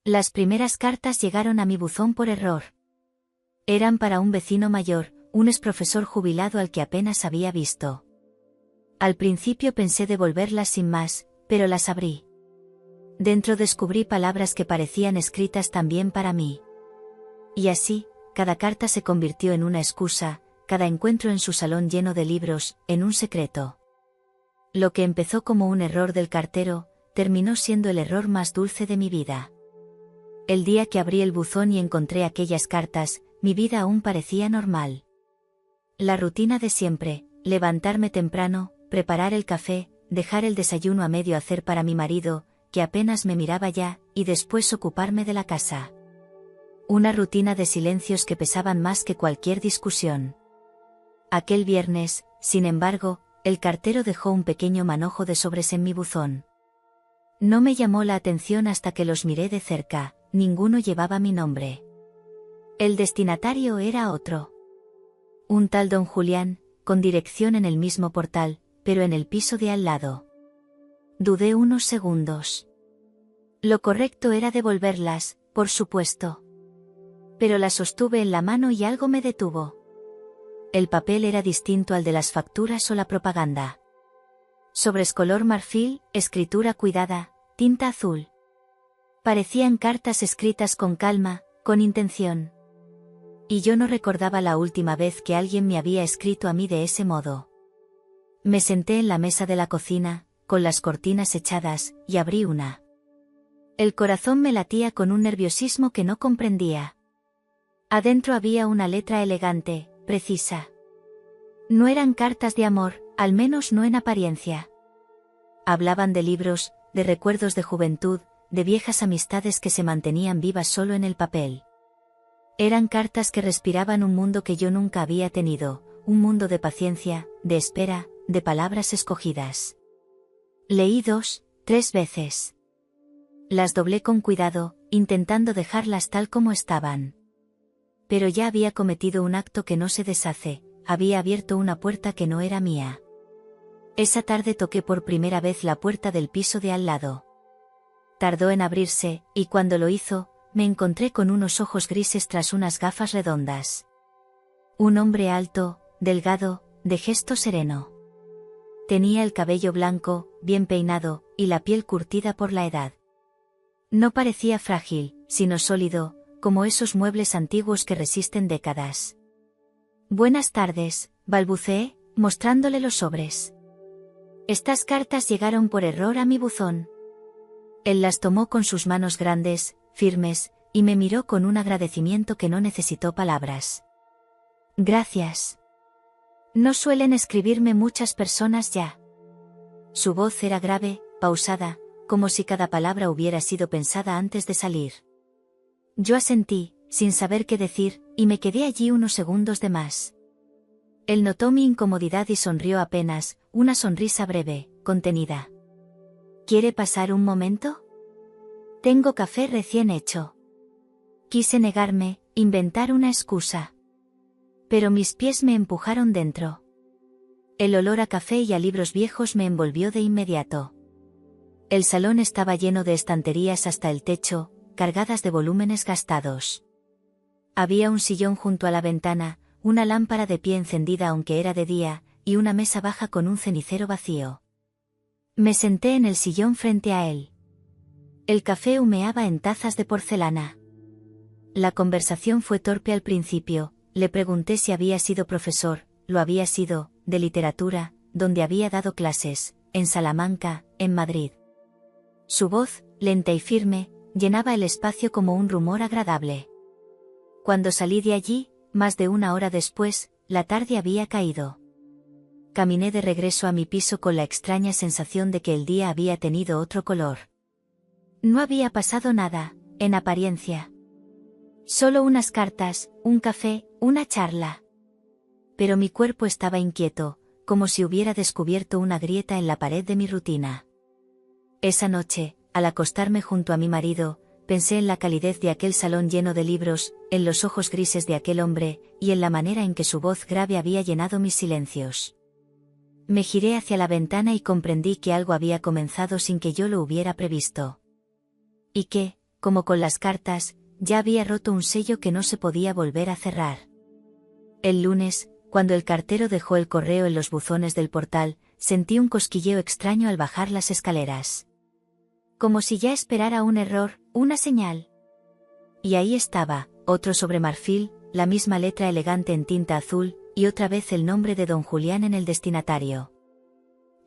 Las primeras cartas llegaron a mi buzón por error. Eran para un vecino mayor, un exprofesor jubilado al que apenas había visto. Al principio pensé devolverlas sin más, pero las abrí. Dentro descubrí palabras que parecían escritas también para mí. Y así, cada carta se convirtió en una excusa, cada encuentro en su salón lleno de libros, en un secreto. Lo que empezó como un error del cartero, terminó siendo el error más dulce de mi vida. El día que abrí el buzón y encontré aquellas cartas, mi vida aún parecía normal. La rutina de siempre, levantarme temprano, preparar el café, dejar el desayuno a medio hacer para mi marido, que apenas me miraba ya, y después ocuparme de la casa. Una rutina de silencios que pesaban más que cualquier discusión. Aquel viernes, sin embargo, el cartero dejó un pequeño manojo de sobres en mi buzón. No me llamó la atención hasta que los miré de cerca, ninguno llevaba mi nombre. El destinatario era otro. Un tal don Julián, con dirección en el mismo portal, pero en el piso de al lado. Dudé unos segundos. Lo correcto era devolverlas, por supuesto. Pero las sostuve en la mano y algo me detuvo. El papel era distinto al de las facturas o la propaganda. Sobres color marfil, escritura cuidada, tinta azul. Parecían cartas escritas con calma, con intención. Y yo no recordaba la última vez que alguien me había escrito a mí de ese modo. Me senté en la mesa de la cocina, con las cortinas echadas, y abrí una. El corazón me latía con un nerviosismo que no comprendía. Adentro había una letra elegante, precisa. No eran cartas de amor, al menos no en apariencia. Hablaban de libros, de recuerdos de juventud, de viejas amistades que se mantenían vivas solo en el papel. Eran cartas que respiraban un mundo que yo nunca había tenido, un mundo de paciencia, de espera, de palabras escogidas. Leí 2, 3 veces. Las doblé con cuidado, intentando dejarlas tal como estaban. Pero ya había cometido un acto que no se deshace, había abierto una puerta que no era mía. Esa tarde toqué por primera vez la puerta del piso de al lado. Tardó en abrirse, y cuando lo hizo, me encontré con unos ojos grises tras unas gafas redondas. Un hombre alto, delgado, de gesto sereno. Tenía el cabello blanco, bien peinado, y la piel curtida por la edad. No parecía frágil, sino sólido, como esos muebles antiguos que resisten décadas. Buenas tardes, balbuceé, mostrándole los sobres. Estas cartas llegaron por error a mi buzón. Él las tomó con sus manos grandes, firmes, y me miró con un agradecimiento que no necesitó palabras. Gracias. No suelen escribirme muchas personas ya. Su voz era grave, pausada, como si cada palabra hubiera sido pensada antes de salir. Yo asentí, sin saber qué decir, y me quedé allí unos segundos de más. Él notó mi incomodidad y sonrió apenas, una sonrisa breve, contenida. ¿Quiere pasar un momento? Tengo café recién hecho. Quise negarme, inventar una excusa. Pero mis pies me empujaron dentro. El olor a café y a libros viejos me envolvió de inmediato. El salón estaba lleno de estanterías hasta el techo, cargadas de volúmenes gastados. Había un sillón junto a la ventana, una lámpara de pie encendida aunque era de día, y una mesa baja con un cenicero vacío. Me senté en el sillón frente a él. El café humeaba en tazas de porcelana. La conversación fue torpe al principio, le pregunté si había sido profesor, lo había sido, de literatura, donde había dado clases, en Salamanca, en Madrid. Su voz, lenta y firme, llenaba el espacio como un rumor agradable. Cuando salí de allí, más de una hora después, la tarde había caído. Caminé de regreso a mi piso con la extraña sensación de que el día había tenido otro color. No había pasado nada, en apariencia. Solo unas cartas, un café, una charla. Pero mi cuerpo estaba inquieto, como si hubiera descubierto una grieta en la pared de mi rutina. Esa noche, al acostarme junto a mi marido, pensé en la calidez de aquel salón lleno de libros, en los ojos grises de aquel hombre, y en la manera en que su voz grave había llenado mis silencios. Me giré hacia la ventana y comprendí que algo había comenzado sin que yo lo hubiera previsto. Y que, como con las cartas, ya había roto un sello que no se podía volver a cerrar. El lunes, cuando el cartero dejó el correo en los buzones del portal, sentí un cosquilleo extraño al bajar las escaleras. Como si ya esperara un error, una señal. Y ahí estaba, otro sobre marfil, la misma letra elegante en tinta azul, y otra vez el nombre de don Julián en el destinatario.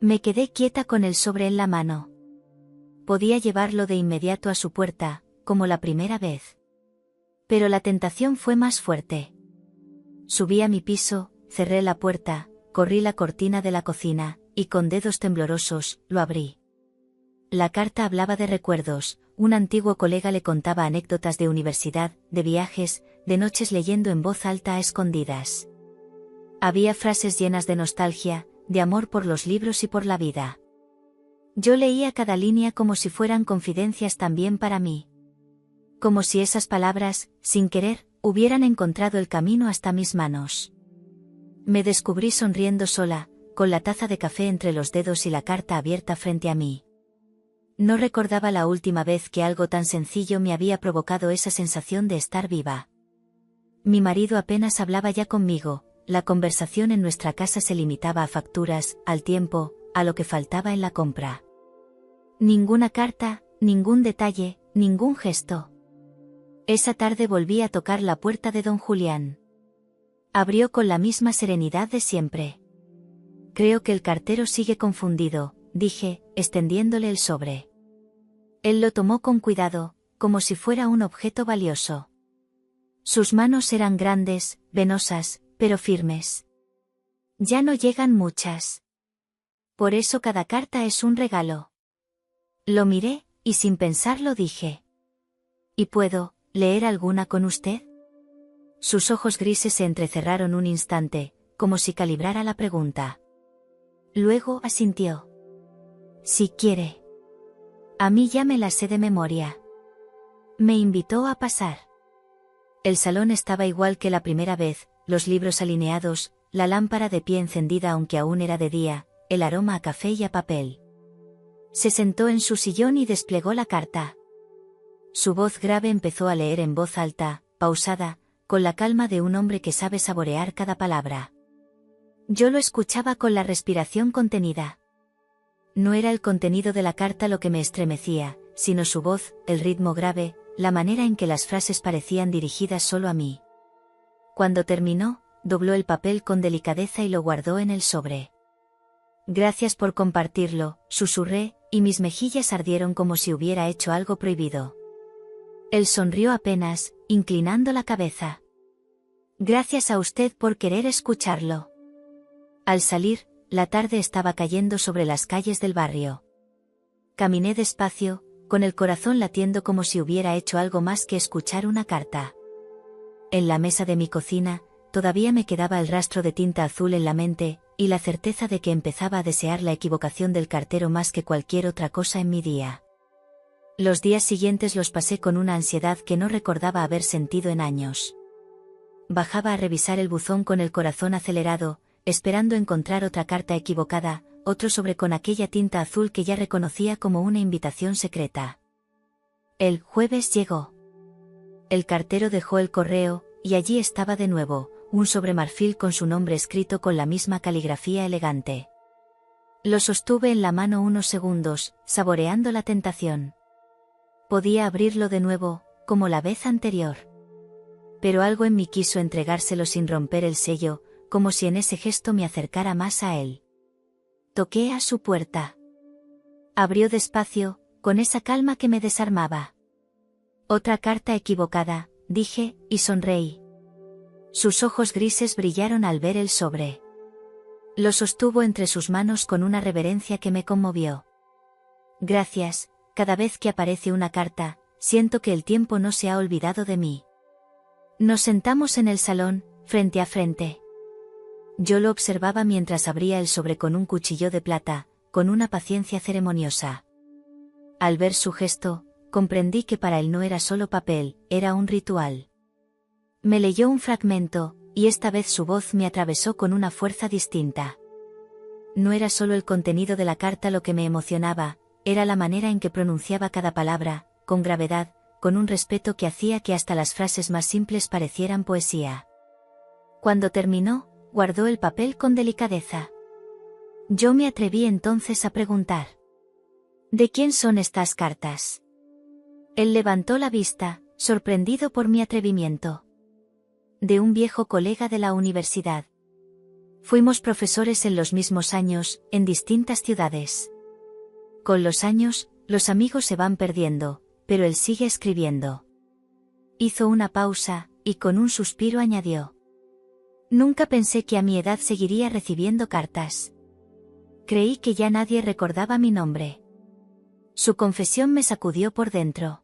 Me quedé quieta con el sobre en la mano. Podía llevarlo de inmediato a su puerta, como la primera vez. Pero la tentación fue más fuerte. Subí a mi piso, cerré la puerta, corrí la cortina de la cocina, y con dedos temblorosos, lo abrí. La carta hablaba de recuerdos, un antiguo colega le contaba anécdotas de universidad, de viajes, de noches leyendo en voz alta a escondidas. Había frases llenas de nostalgia, de amor por los libros y por la vida. Yo leía cada línea como si fueran confidencias también para mí. Como si esas palabras, sin querer, hubieran encontrado el camino hasta mis manos. Me descubrí sonriendo sola, con la taza de café entre los dedos y la carta abierta frente a mí. No recordaba la última vez que algo tan sencillo me había provocado esa sensación de estar viva. Mi marido apenas hablaba ya conmigo, la conversación en nuestra casa se limitaba a facturas, al tiempo, a lo que faltaba en la compra. Ninguna carta, ningún detalle, ningún gesto. Esa tarde volví a tocar la puerta de don Julián. Abrió con la misma serenidad de siempre. Creo que el cartero sigue confundido, dije, extendiéndole el sobre. Él lo tomó con cuidado, como si fuera un objeto valioso. Sus manos eran grandes, venosas, pero firmes. Ya no llegan muchas. Por eso cada carta es un regalo. Lo miré, y sin pensarlo dije. ¿Y puedo leer alguna con usted? Sus ojos grises se entrecerraron un instante, como si calibrara la pregunta. Luego asintió. Si quiere. A mí ya me la sé de memoria. Me invitó a pasar. El salón estaba igual que la primera vez, los libros alineados, la lámpara de pie encendida aunque aún era de día, el aroma a café y a papel. Se sentó en su sillón y desplegó la carta. Su voz grave empezó a leer en voz alta, pausada, con la calma de un hombre que sabe saborear cada palabra. Yo lo escuchaba con la respiración contenida. No era el contenido de la carta lo que me estremecía, sino su voz, el ritmo grave, la manera en que las frases parecían dirigidas solo a mí. Cuando terminó, dobló el papel con delicadeza y lo guardó en el sobre. Gracias por compartirlo, susurré, y mis mejillas ardieron como si hubiera hecho algo prohibido. Él sonrió apenas, inclinando la cabeza. Gracias a usted por querer escucharlo. Al salir, la tarde estaba cayendo sobre las calles del barrio. Caminé despacio, con el corazón latiendo como si hubiera hecho algo más que escuchar una carta. En la mesa de mi cocina, todavía me quedaba el rastro de tinta azul en la mente, y la certeza de que empezaba a desear la equivocación del cartero más que cualquier otra cosa en mi día. Los días siguientes los pasé con una ansiedad que no recordaba haber sentido en años. Bajaba a revisar el buzón con el corazón acelerado, esperando encontrar otra carta equivocada, otro sobre con aquella tinta azul que ya reconocía como una invitación secreta. El jueves llegó. El cartero dejó el correo, y allí estaba de nuevo, un sobre marfil con su nombre escrito con la misma caligrafía elegante. Lo sostuve en la mano unos segundos, saboreando la tentación. Podía abrirlo de nuevo, como la vez anterior. Pero algo en mí quiso entregárselo sin romper el sello, como si en ese gesto me acercara más a él. Toqué a su puerta. Abrió despacio, con esa calma que me desarmaba. Otra carta equivocada, dije, y sonreí. Sus ojos grises brillaron al ver el sobre. Lo sostuvo entre sus manos con una reverencia que me conmovió. Gracias, cada vez que aparece una carta, siento que el tiempo no se ha olvidado de mí. Nos sentamos en el salón, frente a frente. Yo lo observaba mientras abría el sobre con un cuchillo de plata, con una paciencia ceremoniosa. Al ver su gesto, comprendí que para él no era solo papel, era un ritual. Me leyó un fragmento, y esta vez su voz me atravesó con una fuerza distinta. No era solo el contenido de la carta lo que me emocionaba, era la manera en que pronunciaba cada palabra, con gravedad, con un respeto que hacía que hasta las frases más simples parecieran poesía. Cuando terminó, guardó el papel con delicadeza. Yo me atreví entonces a preguntar: ¿de quién son estas cartas? Él levantó la vista, sorprendido por mi atrevimiento. De un viejo colega de la universidad. Fuimos profesores en los mismos años, en distintas ciudades. Con los años, los amigos se van perdiendo, pero él sigue escribiendo. Hizo una pausa, y con un suspiro añadió: nunca pensé que a mi edad seguiría recibiendo cartas. Creí que ya nadie recordaba mi nombre. Su confesión me sacudió por dentro.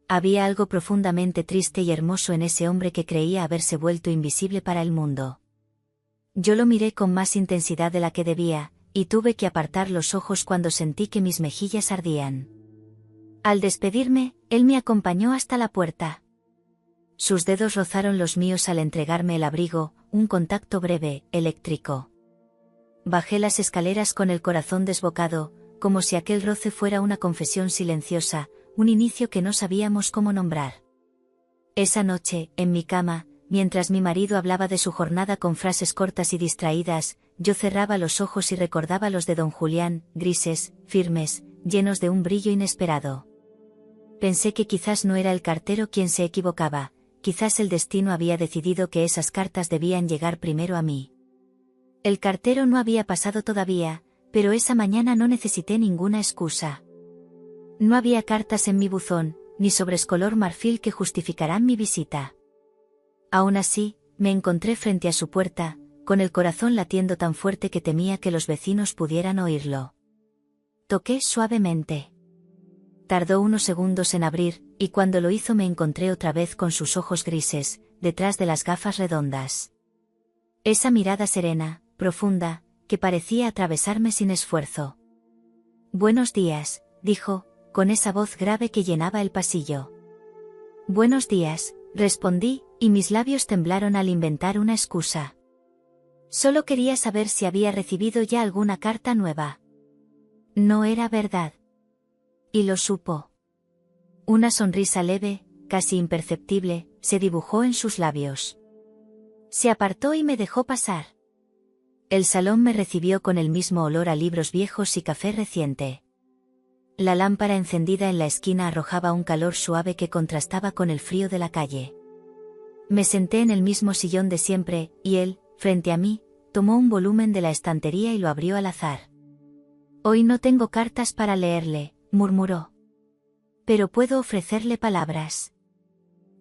Había algo profundamente triste y hermoso en ese hombre que creía haberse vuelto invisible para el mundo. Yo lo miré con más intensidad de la que debía, y tuve que apartar los ojos cuando sentí que mis mejillas ardían. Al despedirme, él me acompañó hasta la puerta. Sus dedos rozaron los míos al entregarme el abrigo, un contacto breve, eléctrico. Bajé las escaleras con el corazón desbocado, como si aquel roce fuera una confesión silenciosa, un inicio que no sabíamos cómo nombrar. Esa noche, en mi cama, mientras mi marido hablaba de su jornada con frases cortas y distraídas, yo cerraba los ojos y recordaba los de don Julián, grises, firmes, llenos de un brillo inesperado. Pensé que quizás no era el cartero quien se equivocaba, quizás el destino había decidido que esas cartas debían llegar primero a mí. El cartero no había pasado todavía, pero esa mañana no necesité ninguna excusa. No había cartas en mi buzón, ni sobres color marfil que justificaran mi visita. Aún así, me encontré frente a su puerta, con el corazón latiendo tan fuerte que temía que los vecinos pudieran oírlo. Toqué suavemente. Tardó unos segundos en abrir, y cuando lo hizo me encontré otra vez con sus ojos grises, detrás de las gafas redondas. Esa mirada serena, profunda, que parecía atravesarme sin esfuerzo. «Buenos días», dijo, con esa voz grave que llenaba el pasillo. «Buenos días», respondí, y mis labios temblaron al inventar una excusa. Solo quería saber si había recibido ya alguna carta nueva. No era verdad. Y lo supo. Una sonrisa leve, casi imperceptible, se dibujó en sus labios. Se apartó y me dejó pasar. El salón me recibió con el mismo olor a libros viejos y café reciente. La lámpara encendida en la esquina arrojaba un calor suave que contrastaba con el frío de la calle. Me senté en el mismo sillón de siempre, y él, frente a mí, tomó un volumen de la estantería y lo abrió al azar. «Hoy no tengo cartas para leerle», murmuró. «Pero puedo ofrecerle palabras.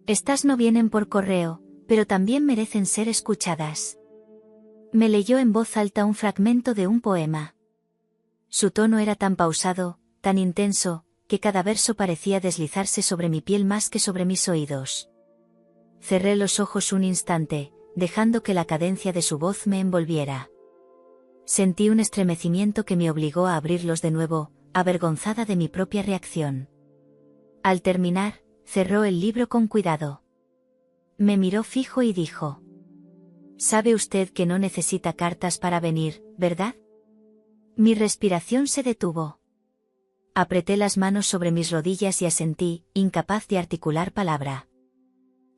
Estas no vienen por correo, pero también merecen ser escuchadas». Me leyó en voz alta un fragmento de un poema. Su tono era tan pausado, tan intenso, que cada verso parecía deslizarse sobre mi piel más que sobre mis oídos. Cerré los ojos un instante, dejando que la cadencia de su voz me envolviera. Sentí un estremecimiento que me obligó a abrirlos de nuevo, avergonzada de mi propia reacción. Al terminar, cerró el libro con cuidado. Me miró fijo y dijo: «Sabe usted que no necesita cartas para venir, ¿verdad?» Mi respiración se detuvo. Apreté las manos sobre mis rodillas y asentí, incapaz de articular palabra.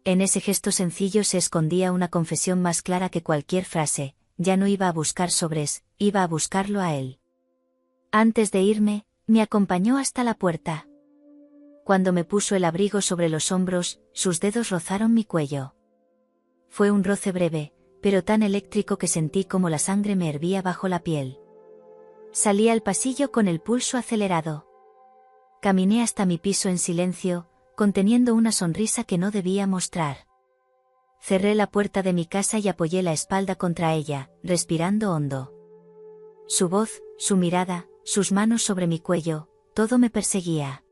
En ese gesto sencillo se escondía una confesión más clara que cualquier frase. Ya no iba a buscar sobres, iba a buscarlo a él. Antes de irme, me acompañó hasta la puerta. Cuando me puso el abrigo sobre los hombros, sus dedos rozaron mi cuello. Fue un roce breve, pero tan eléctrico que sentí como la sangre me hervía bajo la piel. Salí al pasillo con el pulso acelerado. Caminé hasta mi piso en silencio, conteniendo una sonrisa que no debía mostrar. Cerré la puerta de mi casa y apoyé la espalda contra ella, respirando hondo. Su voz, su mirada, sus manos sobre mi cuello, todo me perseguía.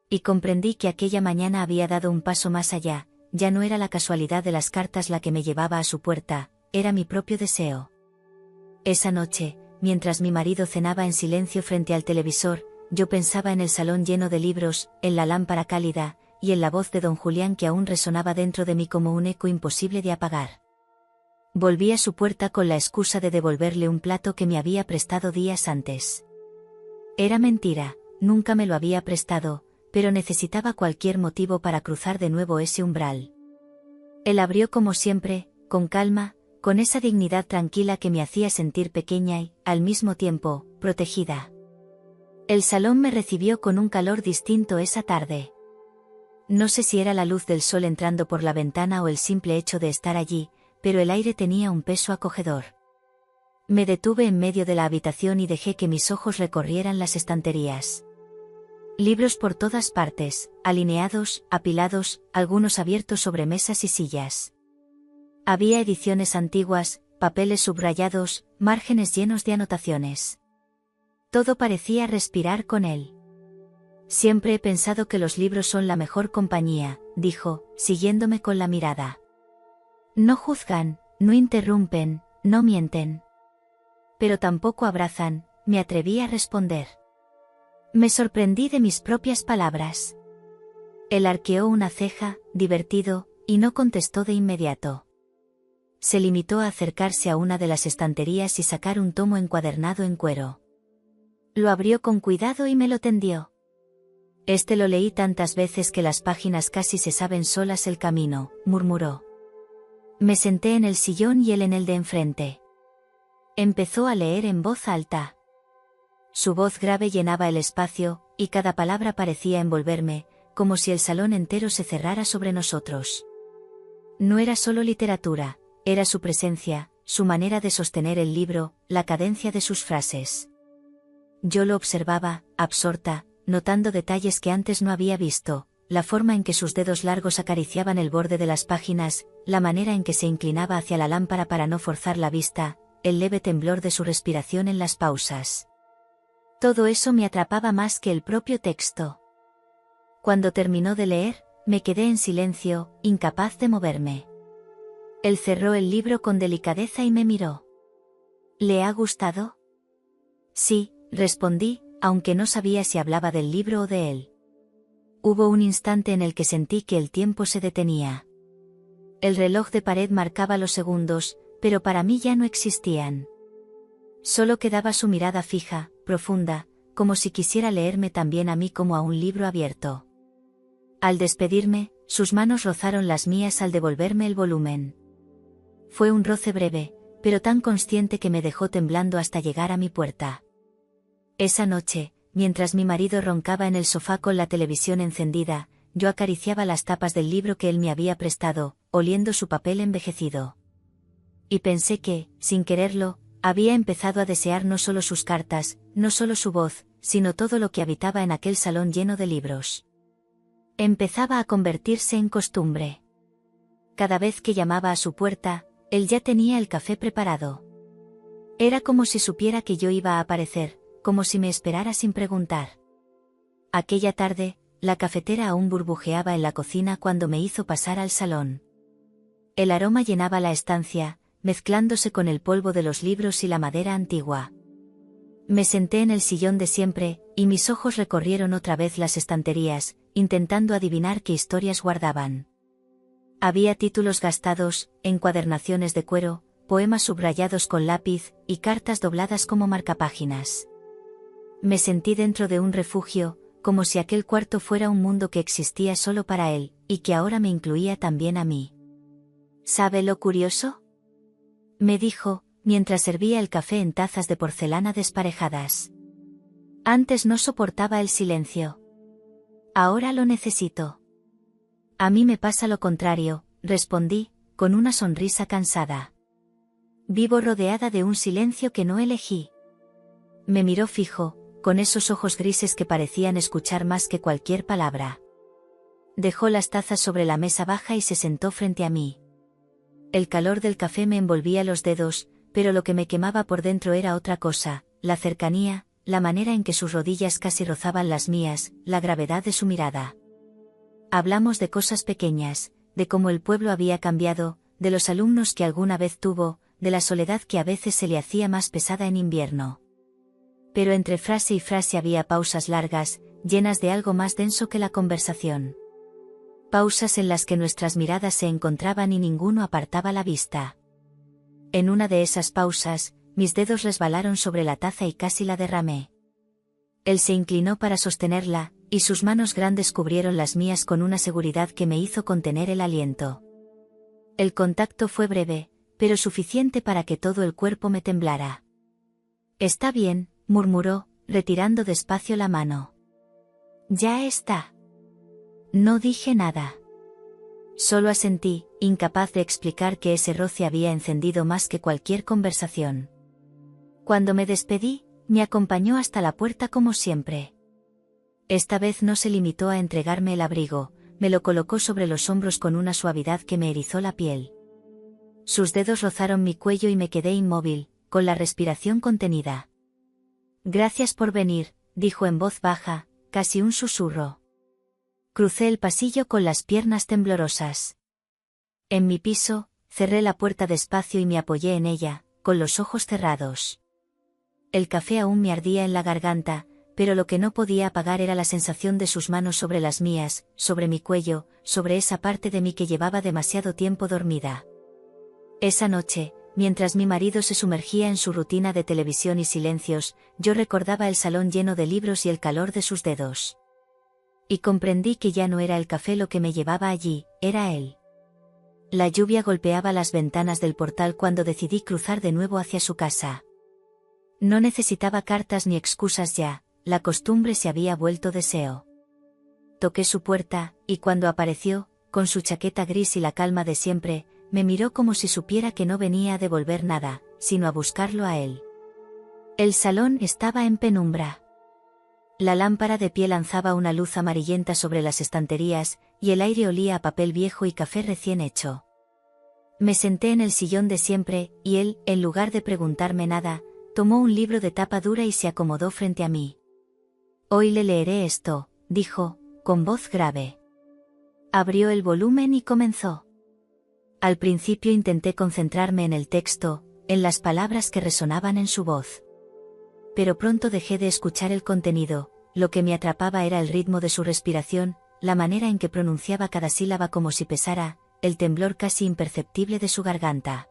Y comprendí que aquella mañana había dado un paso más allá. Ya no era la casualidad de las cartas la que me llevaba a su puerta, era mi propio deseo. Esa noche, mientras mi marido cenaba en silencio frente al televisor, yo pensaba en el salón lleno de libros, en la lámpara cálida, y en la voz de don Julián que aún resonaba dentro de mí como un eco imposible de apagar. Volví a su puerta con la excusa de devolverle un plato que me había prestado días antes. Era mentira, nunca me lo había prestado, pero necesitaba cualquier motivo para cruzar de nuevo ese umbral. Él abrió como siempre, con calma, con esa dignidad tranquila que me hacía sentir pequeña y, al mismo tiempo, protegida. El salón me recibió con un calor distinto esa tarde. No sé si era la luz del sol entrando por la ventana o el simple hecho de estar allí, pero el aire tenía un peso acogedor. Me detuve en medio de la habitación y dejé que mis ojos recorrieran las estanterías. Libros por todas partes, alineados, apilados, algunos abiertos sobre mesas y sillas. Había ediciones antiguas, papeles subrayados, márgenes llenos de anotaciones. Todo parecía respirar con él. Siempre he pensado que los libros son la mejor compañía, dijo, siguiéndome con la mirada. No juzgan, no interrumpen, no mienten. Pero tampoco abrazan, me atreví a responder. Me sorprendí de mis propias palabras. Él arqueó una ceja, divertido, y no contestó de inmediato. Se limitó a acercarse a una de las estanterías y sacar un tomo encuadernado en cuero. Lo abrió con cuidado y me lo tendió. Lo leí tantas veces que las páginas casi se saben solas el camino, murmuró. Me senté en el sillón y él en el de enfrente. Empezó a leer en voz alta. Su voz grave llenaba el espacio, y cada palabra parecía envolverme, como si el salón entero se cerrara sobre nosotros. No era solo literatura, era su presencia, su manera de sostener el libro, la cadencia de sus frases. Yo lo observaba, absorta, notando detalles que antes no había visto, la forma en que sus dedos largos acariciaban el borde de las páginas, la manera en que se inclinaba hacia la lámpara para no forzar la vista, el leve temblor de su respiración en las pausas. Todo eso me atrapaba más que el propio texto. Cuando terminó de leer, me quedé en silencio, incapaz de moverme. Él cerró el libro con delicadeza y me miró. ¿Le ha gustado? Sí, respondí, aunque no sabía si hablaba del libro o de él. Hubo un instante en el que sentí que el tiempo se detenía. El reloj de pared marcaba los segundos, pero para mí ya no existían. Solo quedaba su mirada fija, profunda, como si quisiera leerme también a mí como a un libro abierto. Al despedirme, sus manos rozaron las mías al devolverme el volumen. Fue un roce breve, pero tan consciente que me dejó temblando hasta llegar a mi puerta. Esa noche, mientras mi marido roncaba en el sofá con la televisión encendida, yo acariciaba las tapas del libro que él me había prestado, oliendo su papel envejecido. Y pensé que, sin quererlo, había empezado a desear no solo sus cartas, no solo su voz, sino todo lo que habitaba en aquel salón lleno de libros. Empezaba a convertirse en costumbre. Cada vez que llamaba a su puerta, él ya tenía el café preparado. Era como si supiera que yo iba a aparecer, como si me esperara sin preguntar. Aquella tarde, la cafetera aún burbujeaba en la cocina cuando me hizo pasar al salón. El aroma llenaba la estancia, mezclándose con el polvo de los libros y la madera antigua. Me senté en el sillón de siempre, y mis ojos recorrieron otra vez las estanterías, intentando adivinar qué historias guardaban. Había títulos gastados, encuadernaciones de cuero, poemas subrayados con lápiz, y cartas dobladas como marcapáginas. Me sentí dentro de un refugio, como si aquel cuarto fuera un mundo que existía solo para él, y que ahora me incluía también a mí. ¿Sabe lo curioso?, me dijo, mientras servía el café en tazas de porcelana desparejadas. Antes no soportaba el silencio. Ahora lo necesito. A mí me pasa lo contrario, respondí, con una sonrisa cansada. Vivo rodeada de un silencio que no elegí. Me miró fijo, con esos ojos grises que parecían escuchar más que cualquier palabra. Dejó las tazas sobre la mesa baja y se sentó frente a mí. El calor del café me envolvía los dedos, pero lo que me quemaba por dentro era otra cosa, la cercanía, la manera en que sus rodillas casi rozaban las mías, la gravedad de su mirada. Hablamos de cosas pequeñas, de cómo el pueblo había cambiado, de los alumnos que alguna vez tuvo, de la soledad que a veces se le hacía más pesada en invierno. Pero entre frase y frase había pausas largas, llenas de algo más denso que la conversación. Pausas en las que nuestras miradas se encontraban y ninguno apartaba la vista. En una de esas pausas, mis dedos resbalaron sobre la taza y casi la derramé. Él se inclinó para sostenerla, y sus manos grandes cubrieron las mías con una seguridad que me hizo contener el aliento. El contacto fue breve, pero suficiente para que todo el cuerpo me temblara. «Está bien», murmuró, retirando despacio la mano. «Ya está». No dije nada. Solo asentí, incapaz de explicar que ese roce había encendido más que cualquier conversación. Cuando me despedí, me acompañó hasta la puerta como siempre. Esta vez no se limitó a entregarme el abrigo, me lo colocó sobre los hombros con una suavidad que me erizó la piel. Sus dedos rozaron mi cuello y me quedé inmóvil, con la respiración contenida. «Gracias por venir», dijo en voz baja, casi un susurro. Crucé el pasillo con las piernas temblorosas. En mi piso, cerré la puerta despacio y me apoyé en ella, con los ojos cerrados. El café aún me ardía en la garganta, pero lo que no podía apagar era la sensación de sus manos sobre las mías, sobre mi cuello, sobre esa parte de mí que llevaba demasiado tiempo dormida. Esa noche, mientras mi marido se sumergía en su rutina de televisión y silencios, yo recordaba el salón lleno de libros y el calor de sus dedos. Y comprendí que ya no era el café lo que me llevaba allí, era él. La lluvia golpeaba las ventanas del portal cuando decidí cruzar de nuevo hacia su casa. No necesitaba cartas ni excusas ya, la costumbre se había vuelto deseo. Toqué su puerta, y cuando apareció, con su chaqueta gris y la calma de siempre, me miró como si supiera que no venía a devolver nada, sino a buscarlo a él. El salón estaba en penumbra. La lámpara de pie lanzaba una luz amarillenta sobre las estanterías, y el aire olía a papel viejo y café recién hecho. Me senté en el sillón de siempre, y él, en lugar de preguntarme nada, tomó un libro de tapa dura y se acomodó frente a mí. «Hoy le leeré esto», dijo, con voz grave. Abrió el volumen y comenzó. Al principio intenté concentrarme en el texto, en las palabras que resonaban en su voz. Pero pronto dejé de escuchar el contenido, lo que me atrapaba era el ritmo de su respiración, la manera en que pronunciaba cada sílaba como si pesara, el temblor casi imperceptible de su garganta.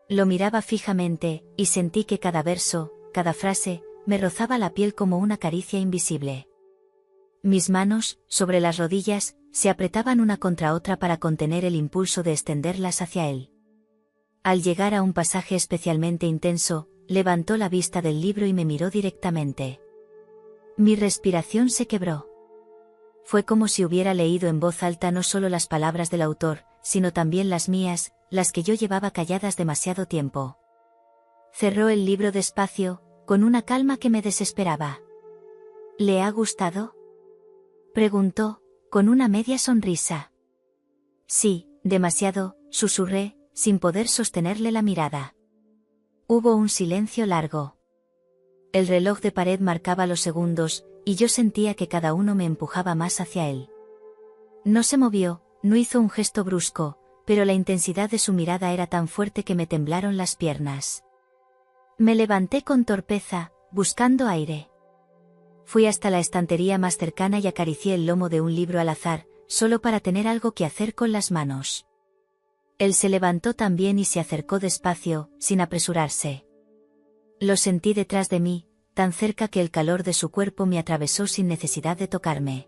Lo miraba fijamente, y sentí que cada verso, cada frase, me rozaba la piel como una caricia invisible. Mis manos, sobre las rodillas, se apretaban una contra otra para contener el impulso de extenderlas hacia él. Al llegar a un pasaje especialmente intenso, levantó la vista del libro y me miró directamente. Mi respiración se quebró. Fue como si hubiera leído en voz alta no solo las palabras del autor, sino también las mías, las que yo llevaba calladas demasiado tiempo. Cerró el libro despacio, con una calma que me desesperaba. «¿Le ha gustado?», preguntó, con una media sonrisa. «Sí, demasiado», susurré, sin poder sostenerle la mirada. Hubo un silencio largo. El reloj de pared marcaba los segundos, y yo sentía que cada uno me empujaba más hacia él. No se movió, no hizo un gesto brusco, pero la intensidad de su mirada era tan fuerte que me temblaron las piernas. Me levanté con torpeza, buscando aire. Fui hasta la estantería más cercana y acaricié el lomo de un libro al azar, solo para tener algo que hacer con las manos. Él se levantó también y se acercó despacio, sin apresurarse. Lo sentí detrás de mí, tan cerca que el calor de su cuerpo me atravesó sin necesidad de tocarme.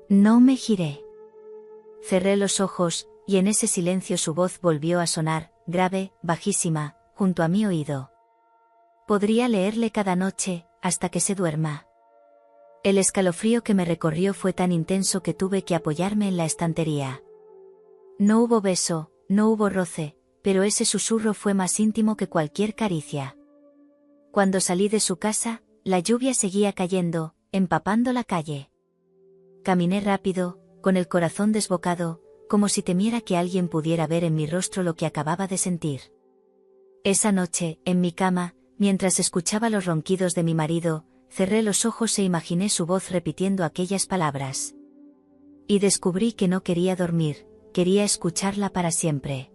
No me giré. Cerré los ojos, y en ese silencio su voz volvió a sonar, grave, bajísima, junto a mi oído. Podría leerle cada noche, hasta que se duerma. El escalofrío que me recorrió fue tan intenso que tuve que apoyarme en la estantería. No hubo beso, no hubo roce, pero ese susurro fue más íntimo que cualquier caricia. Cuando salí de su casa, la lluvia seguía cayendo, empapando la calle. Caminé rápido, con el corazón desbocado, como si temiera que alguien pudiera ver en mi rostro lo que acababa de sentir. Esa noche, en mi cama, mientras escuchaba los ronquidos de mi marido, cerré los ojos e imaginé su voz repitiendo aquellas palabras. Y descubrí que no quería dormir, quería escucharla para siempre.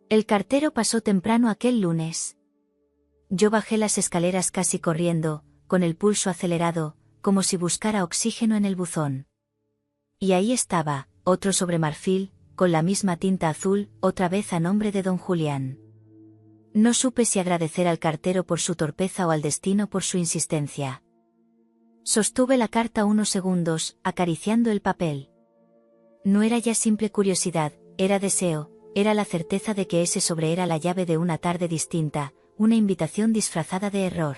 El cartero pasó temprano aquel lunes. Yo bajé las escaleras casi corriendo, con el pulso acelerado, como si buscara oxígeno en el buzón. Y ahí estaba, otro sobre marfil, con la misma tinta azul, otra vez a nombre de don Julián. No supe si agradecer al cartero por su torpeza o al destino por su insistencia. Sostuve la carta unos segundos, acariciando el papel. No era ya simple curiosidad, era deseo, era la certeza de que ese sobre era la llave de una tarde distinta, una invitación disfrazada de error.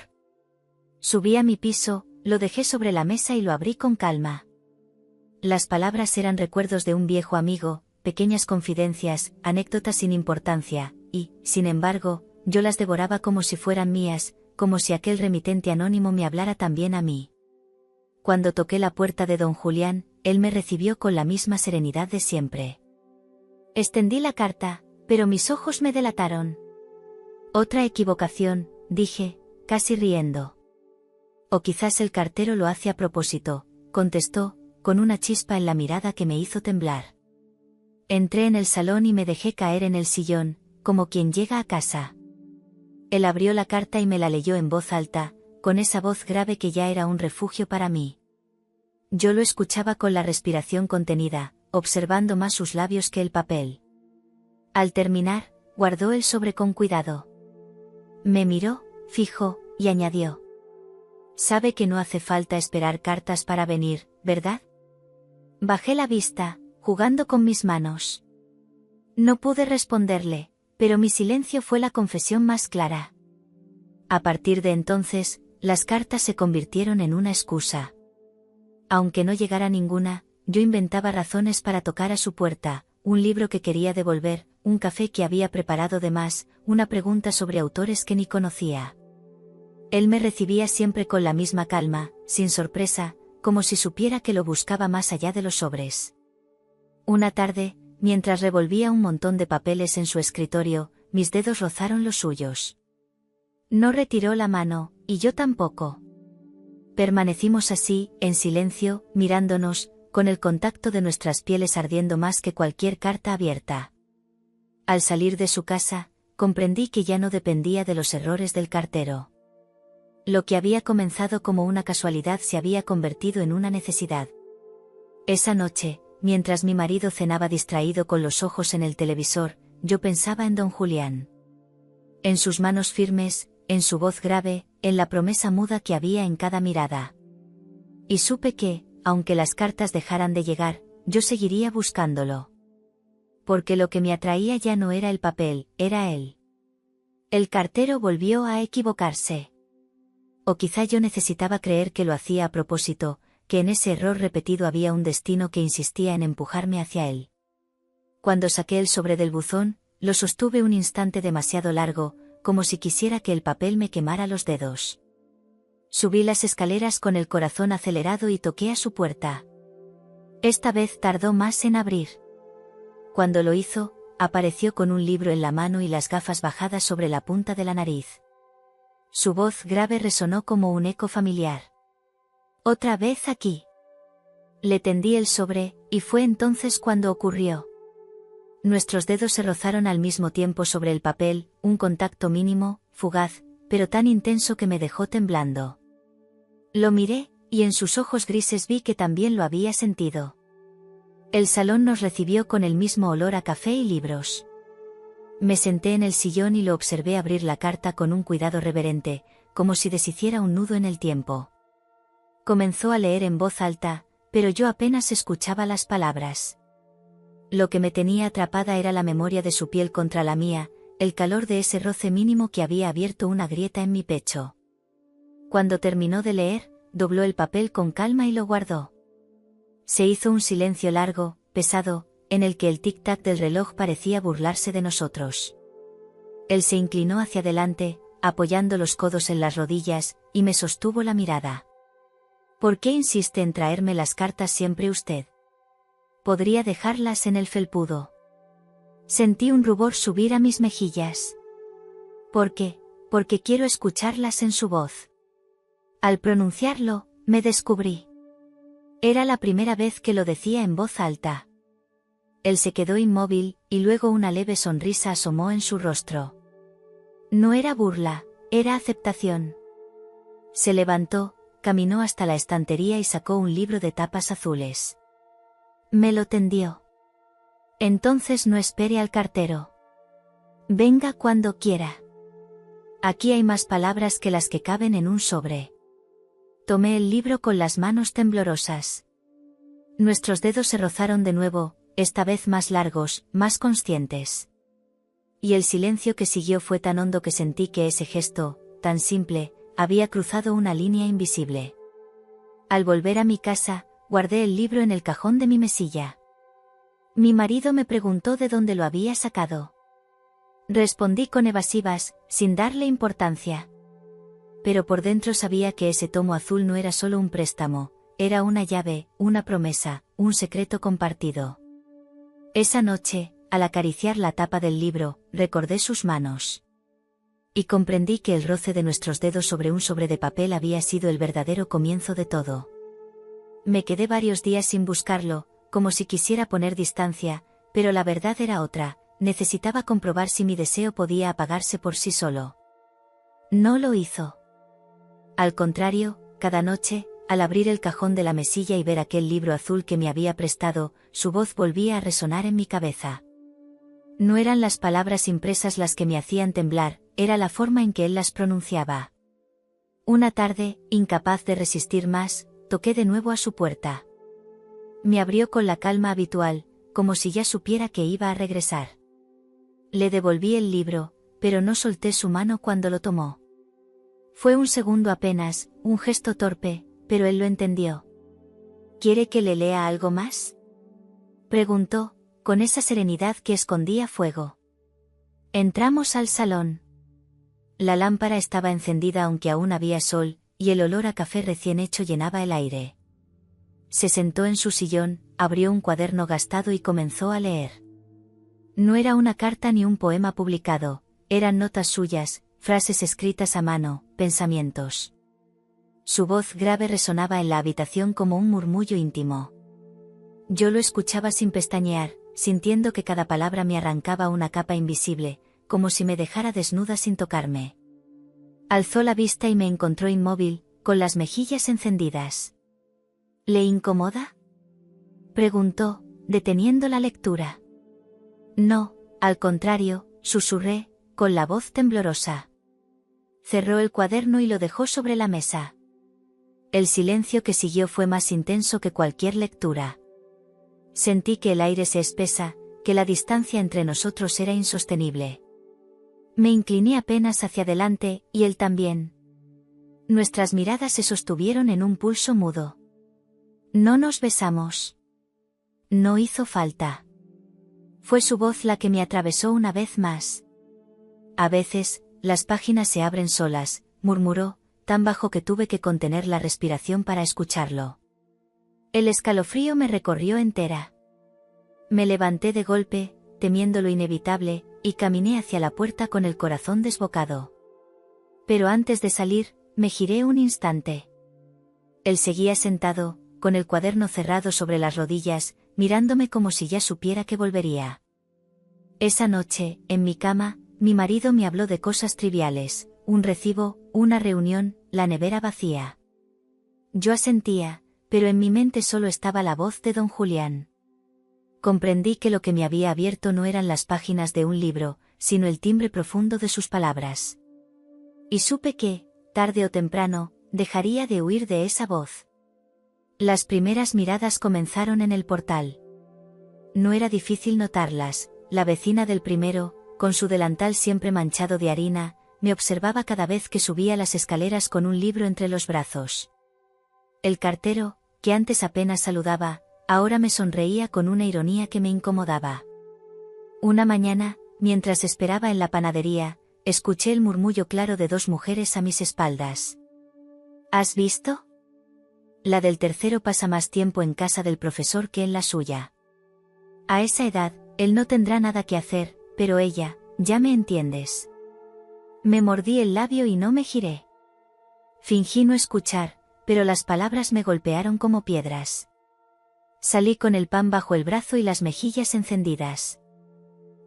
Subí a mi piso, lo dejé sobre la mesa y lo abrí con calma. Las palabras eran recuerdos de un viejo amigo, pequeñas confidencias, anécdotas sin importancia, y, sin embargo, yo las devoraba como si fueran mías, como si aquel remitente anónimo me hablara también a mí. Cuando toqué la puerta de don Julián, él me recibió con la misma serenidad de siempre. Extendí la carta, pero mis ojos me delataron. Otra equivocación, dije, casi riendo. O quizás el cartero lo hace a propósito, contestó, con una chispa en la mirada que me hizo temblar. Entré en el salón y me dejé caer en el sillón, como quien llega a casa. Él abrió la carta y me la leyó en voz alta, con esa voz grave que ya era un refugio para mí. Yo lo escuchaba con la respiración contenida, observando más sus labios que el papel. Al terminar, guardó el sobre con cuidado. Me miró, fijo, y añadió. Sabe que no hace falta esperar cartas para venir, ¿verdad? Bajé la vista, jugando con mis manos. No pude responderle, pero mi silencio fue la confesión más clara. A partir de entonces, las cartas se convirtieron en una excusa. Aunque no llegara ninguna, yo inventaba razones para tocar a su puerta, un libro que quería devolver, un café que había preparado de más, una pregunta sobre autores que ni conocía. Él me recibía siempre con la misma calma, sin sorpresa, como si supiera que lo buscaba más allá de los sobres. Una tarde, mientras revolvía un montón de papeles en su escritorio, mis dedos rozaron los suyos. No retiró la mano, y yo tampoco. Permanecimos así, en silencio, mirándonos, con el contacto de nuestras pieles ardiendo más que cualquier carta abierta. Al salir de su casa, comprendí que ya no dependía de los errores del cartero. Lo que había comenzado como una casualidad se había convertido en una necesidad. Esa noche, mientras mi marido cenaba distraído con los ojos en el televisor, yo pensaba en don Julián. En sus manos firmes, en su voz grave, en la promesa muda que había en cada mirada. Y supe que, aunque las cartas dejaran de llegar, yo seguiría buscándolo. Porque lo que me atraía ya no era el papel, era él. El cartero volvió a equivocarse. O quizá yo necesitaba creer que lo hacía a propósito, que en ese error repetido había un destino que insistía en empujarme hacia él. Cuando saqué el sobre del buzón, lo sostuve un instante demasiado largo, como si quisiera que el papel me quemara los dedos. Subí las escaleras con el corazón acelerado y toqué a su puerta. Esta vez tardó más en abrir. Cuando lo hizo, apareció con un libro en la mano y las gafas bajadas sobre la punta de la nariz. Su voz grave resonó como un eco familiar. «¿Otra vez aquí?» Le tendí el sobre, y fue entonces cuando ocurrió. Nuestros dedos se rozaron al mismo tiempo sobre el papel, un contacto mínimo, fugaz, pero tan intenso que me dejó temblando. Lo miré, y en sus ojos grises vi que también lo había sentido. El salón nos recibió con el mismo olor a café y libros. Me senté en el sillón y lo observé abrir la carta con un cuidado reverente, como si deshiciera un nudo en el tiempo. Comenzó a leer en voz alta, pero yo apenas escuchaba las palabras. Lo que me tenía atrapada era la memoria de su piel contra la mía, el calor de ese roce mínimo que había abierto una grieta en mi pecho. Cuando terminó de leer, dobló el papel con calma y lo guardó. Se hizo un silencio largo, pesado, en el que el tic-tac del reloj parecía burlarse de nosotros. Él se inclinó hacia adelante, apoyando los codos en las rodillas, y me sostuvo la mirada. ¿Por qué insiste en traerme las cartas siempre usted? Podría dejarlas en el felpudo. Sentí un rubor subir a mis mejillas. ¿Por qué? Porque quiero escucharlas en su voz. Al pronunciarlo, me descubrí. Era la primera vez que lo decía en voz alta. Él se quedó inmóvil, y luego una leve sonrisa asomó en su rostro. No era burla, era aceptación. Se levantó, caminó hasta la estantería y sacó un libro de tapas azules. Me lo tendió. Entonces no espere al cartero. Venga cuando quiera. Aquí hay más palabras que las que caben en un sobre. Tomé el libro con las manos temblorosas. Nuestros dedos se rozaron de nuevo, esta vez más largos, más conscientes. Y el silencio que siguió fue tan hondo que sentí que ese gesto, tan simple, había cruzado una línea invisible. Al volver a mi casa, guardé el libro en el cajón de mi mesilla. Mi marido me preguntó de dónde lo había sacado. Respondí con evasivas, sin darle importancia. Pero por dentro sabía que ese tomo azul no era solo un préstamo, era una llave, una promesa, un secreto compartido. Esa noche, al acariciar la tapa del libro, recordé sus manos. Y comprendí que el roce de nuestros dedos sobre un sobre de papel había sido el verdadero comienzo de todo. Me quedé varios días sin buscarlo, como si quisiera poner distancia, pero la verdad era otra, necesitaba comprobar si mi deseo podía apagarse por sí solo. No lo hizo. Al contrario, cada noche, al abrir el cajón de la mesilla y ver aquel libro azul que me había prestado, su voz volvía a resonar en mi cabeza. No eran las palabras impresas las que me hacían temblar, era la forma en que él las pronunciaba. Una tarde, incapaz de resistir más, toqué de nuevo a su puerta. Me abrió con la calma habitual, como si ya supiera que iba a regresar. Le devolví el libro, pero no solté su mano cuando lo tomó. Fue un segundo apenas, un gesto torpe, pero él lo entendió. ¿Quiere que le lea algo más?, preguntó, con esa serenidad que escondía fuego. Entramos al salón. La lámpara estaba encendida aunque aún había sol, y el olor a café recién hecho llenaba el aire. Se sentó en su sillón, abrió un cuaderno gastado y comenzó a leer. No era una carta ni un poema publicado, eran notas suyas, frases escritas a mano, pensamientos. Su voz grave resonaba en la habitación como un murmullo íntimo. Yo lo escuchaba sin pestañear, sintiendo que cada palabra me arrancaba una capa invisible, como si me dejara desnuda sin tocarme. Alzó la vista y me encontró inmóvil, con las mejillas encendidas. ¿Le incomoda?, preguntó, deteniendo la lectura. No, al contrario, susurré, con la voz temblorosa. Cerró el cuaderno y lo dejó sobre la mesa. El silencio que siguió fue más intenso que cualquier lectura. Sentí que el aire se espesa, que la distancia entre nosotros era insostenible. Me incliné apenas hacia adelante, y él también. Nuestras miradas se sostuvieron en un pulso mudo. No nos besamos. No hizo falta. Fue su voz la que me atravesó una vez más. A veces, las páginas se abren solas, murmuró, tan bajo que tuve que contener la respiración para escucharlo. El escalofrío me recorrió entera. Me levanté de golpe, temiendo lo inevitable, y caminé hacia la puerta con el corazón desbocado. Pero antes de salir, me giré un instante. Él seguía sentado, con el cuaderno cerrado sobre las rodillas, mirándome como si ya supiera que volvería. Esa noche, en mi cama, mi marido me habló de cosas triviales, un recibo, una reunión, la nevera vacía. Yo asentía, pero en mi mente solo estaba la voz de don Julián. Comprendí que lo que me había abierto no eran las páginas de un libro, sino el timbre profundo de sus palabras. Y supe que, tarde o temprano, dejaría de huir de esa voz. Las primeras miradas comenzaron en el portal. No era difícil notarlas, la vecina del primero, con su delantal siempre manchado de harina, me observaba cada vez que subía las escaleras con un libro entre los brazos. El cartero, que antes apenas saludaba, ahora me sonreía con una ironía que me incomodaba. Una mañana, mientras esperaba en la panadería, escuché el murmullo claro de dos mujeres a mis espaldas. ¿Has visto? La del tercero pasa más tiempo en casa del profesor que en la suya. A esa edad, él no tendrá nada que hacer, pero ella, ya me entiendes. Me mordí el labio y no me giré. Fingí no escuchar, pero las palabras me golpearon como piedras. Salí con el pan bajo el brazo y las mejillas encendidas.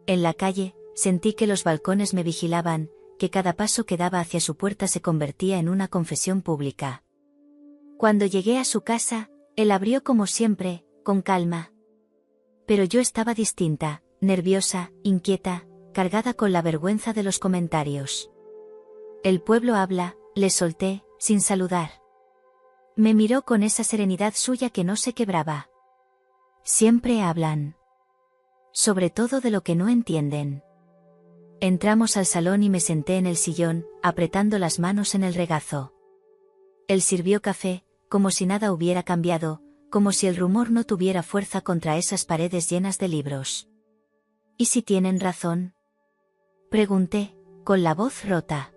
En la calle, sentí que los balcones me vigilaban, que cada paso que daba hacia su puerta se convertía en una confesión pública. Cuando llegué a su casa, él abrió como siempre, con calma. Pero yo estaba distinta, nerviosa, inquieta, cargada con la vergüenza de los comentarios. El pueblo habla, le solté, sin saludar. Me miró con esa serenidad suya que no se quebraba. Siempre hablan. Sobre todo de lo que no entienden. Entramos al salón y me senté en el sillón, apretando las manos en el regazo. Él sirvió café, como si nada hubiera cambiado, como si el rumor no tuviera fuerza contra esas paredes llenas de libros. ¿Y si tienen razón? Pregunté, con la voz rota.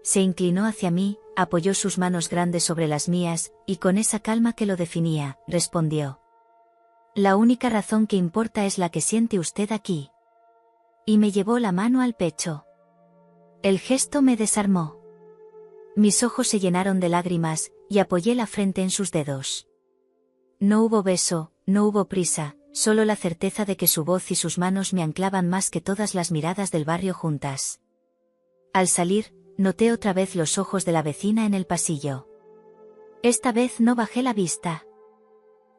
Se inclinó hacia mí, apoyó sus manos grandes sobre las mías, y con esa calma que lo definía, respondió. La única razón que importa es la que siente usted aquí. Y me llevó la mano al pecho. El gesto me desarmó. Mis ojos se llenaron de lágrimas, y apoyé la frente en sus dedos. No hubo beso, no hubo prisa, solo la certeza de que su voz y sus manos me anclaban más que todas las miradas del barrio juntas. Al salir, noté otra vez los ojos de la vecina en el pasillo. Esta vez no bajé la vista.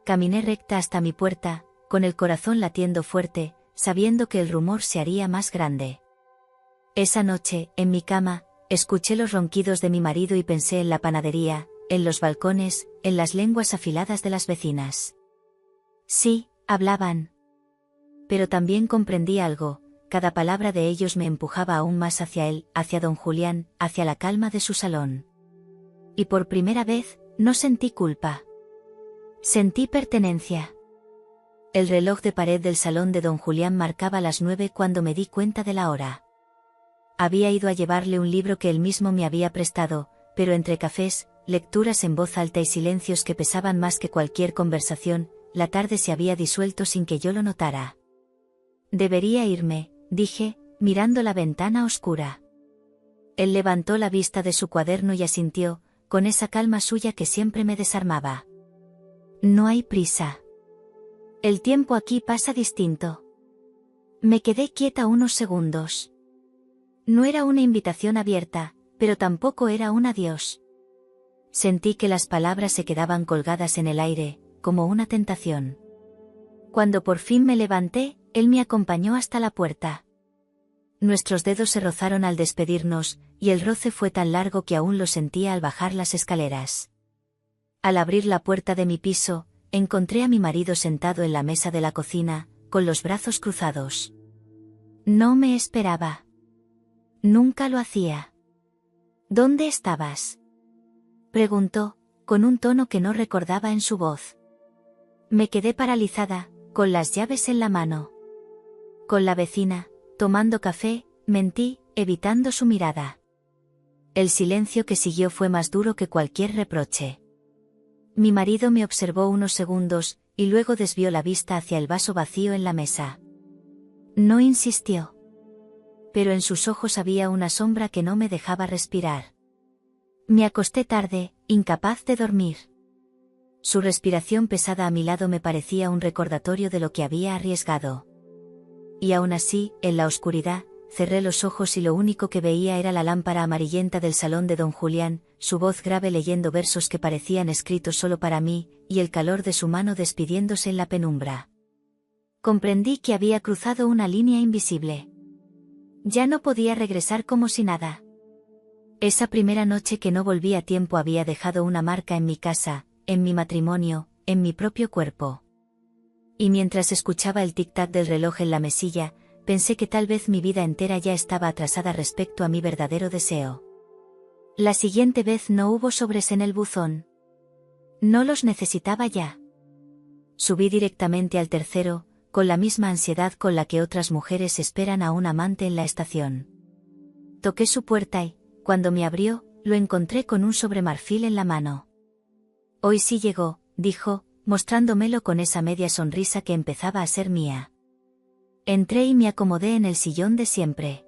Caminé recta hasta mi puerta, con el corazón latiendo fuerte, sabiendo que el rumor se haría más grande. Esa noche, en mi cama, escuché los ronquidos de mi marido y pensé en la panadería, en los balcones, en las lenguas afiladas de las vecinas. Sí, hablaban. Pero también comprendí algo, cada palabra de ellos me empujaba aún más hacia él, hacia don Julián, hacia la calma de su salón. Y por primera vez, no sentí culpa. Sentí pertenencia. El reloj de pared del salón de don Julián marcaba las 9 cuando me di cuenta de la hora. Había ido a llevarle un libro que él mismo me había prestado, pero entre cafés, lecturas en voz alta y silencios que pesaban más que cualquier conversación, la tarde se había disuelto sin que yo lo notara. Debería irme, dije, mirando la ventana oscura. Él levantó la vista de su cuaderno y asintió, con esa calma suya que siempre me desarmaba. No hay prisa. El tiempo aquí pasa distinto. Me quedé quieta unos segundos. No era una invitación abierta, pero tampoco era un adiós. Sentí que las palabras se quedaban colgadas en el aire, como una tentación. Cuando por fin me levanté, él me acompañó hasta la puerta. Nuestros dedos se rozaron al despedirnos, y el roce fue tan largo que aún lo sentía al bajar las escaleras. Al abrir la puerta de mi piso, encontré a mi marido sentado en la mesa de la cocina, con los brazos cruzados. No me esperaba. Nunca lo hacía. ¿Dónde estabas?, preguntó, con un tono que no recordaba en su voz. Me quedé paralizada, con las llaves en la mano. Con la vecina, tomando café, mentí, evitando su mirada. El silencio que siguió fue más duro que cualquier reproche. Mi marido me observó unos segundos, y luego desvió la vista hacia el vaso vacío en la mesa. No insistió. Pero en sus ojos había una sombra que no me dejaba respirar. Me acosté tarde, incapaz de dormir. Su respiración pesada a mi lado me parecía un recordatorio de lo que había arriesgado. Y aún así, en la oscuridad, cerré los ojos y lo único que veía era la lámpara amarillenta del salón de don Julián, su voz grave leyendo versos que parecían escritos solo para mí, y el calor de su mano despidiéndose en la penumbra. Comprendí que había cruzado una línea invisible. Ya no podía regresar como si nada. Esa primera noche que no volví a tiempo había dejado una marca en mi casa, en mi matrimonio, en mi propio cuerpo. Y mientras escuchaba el tic-tac del reloj en la mesilla, pensé que tal vez mi vida entera ya estaba atrasada respecto a mi verdadero deseo. La siguiente vez no hubo sobres en el buzón. No los necesitaba ya. Subí directamente al tercero, con la misma ansiedad con la que otras mujeres esperan a un amante en la estación. Toqué su puerta y, cuando me abrió, lo encontré con un sobremarfil en la mano. Hoy sí llegó, dijo, mostrándomelo con esa media sonrisa que empezaba a ser mía. Entré y me acomodé en el sillón de siempre.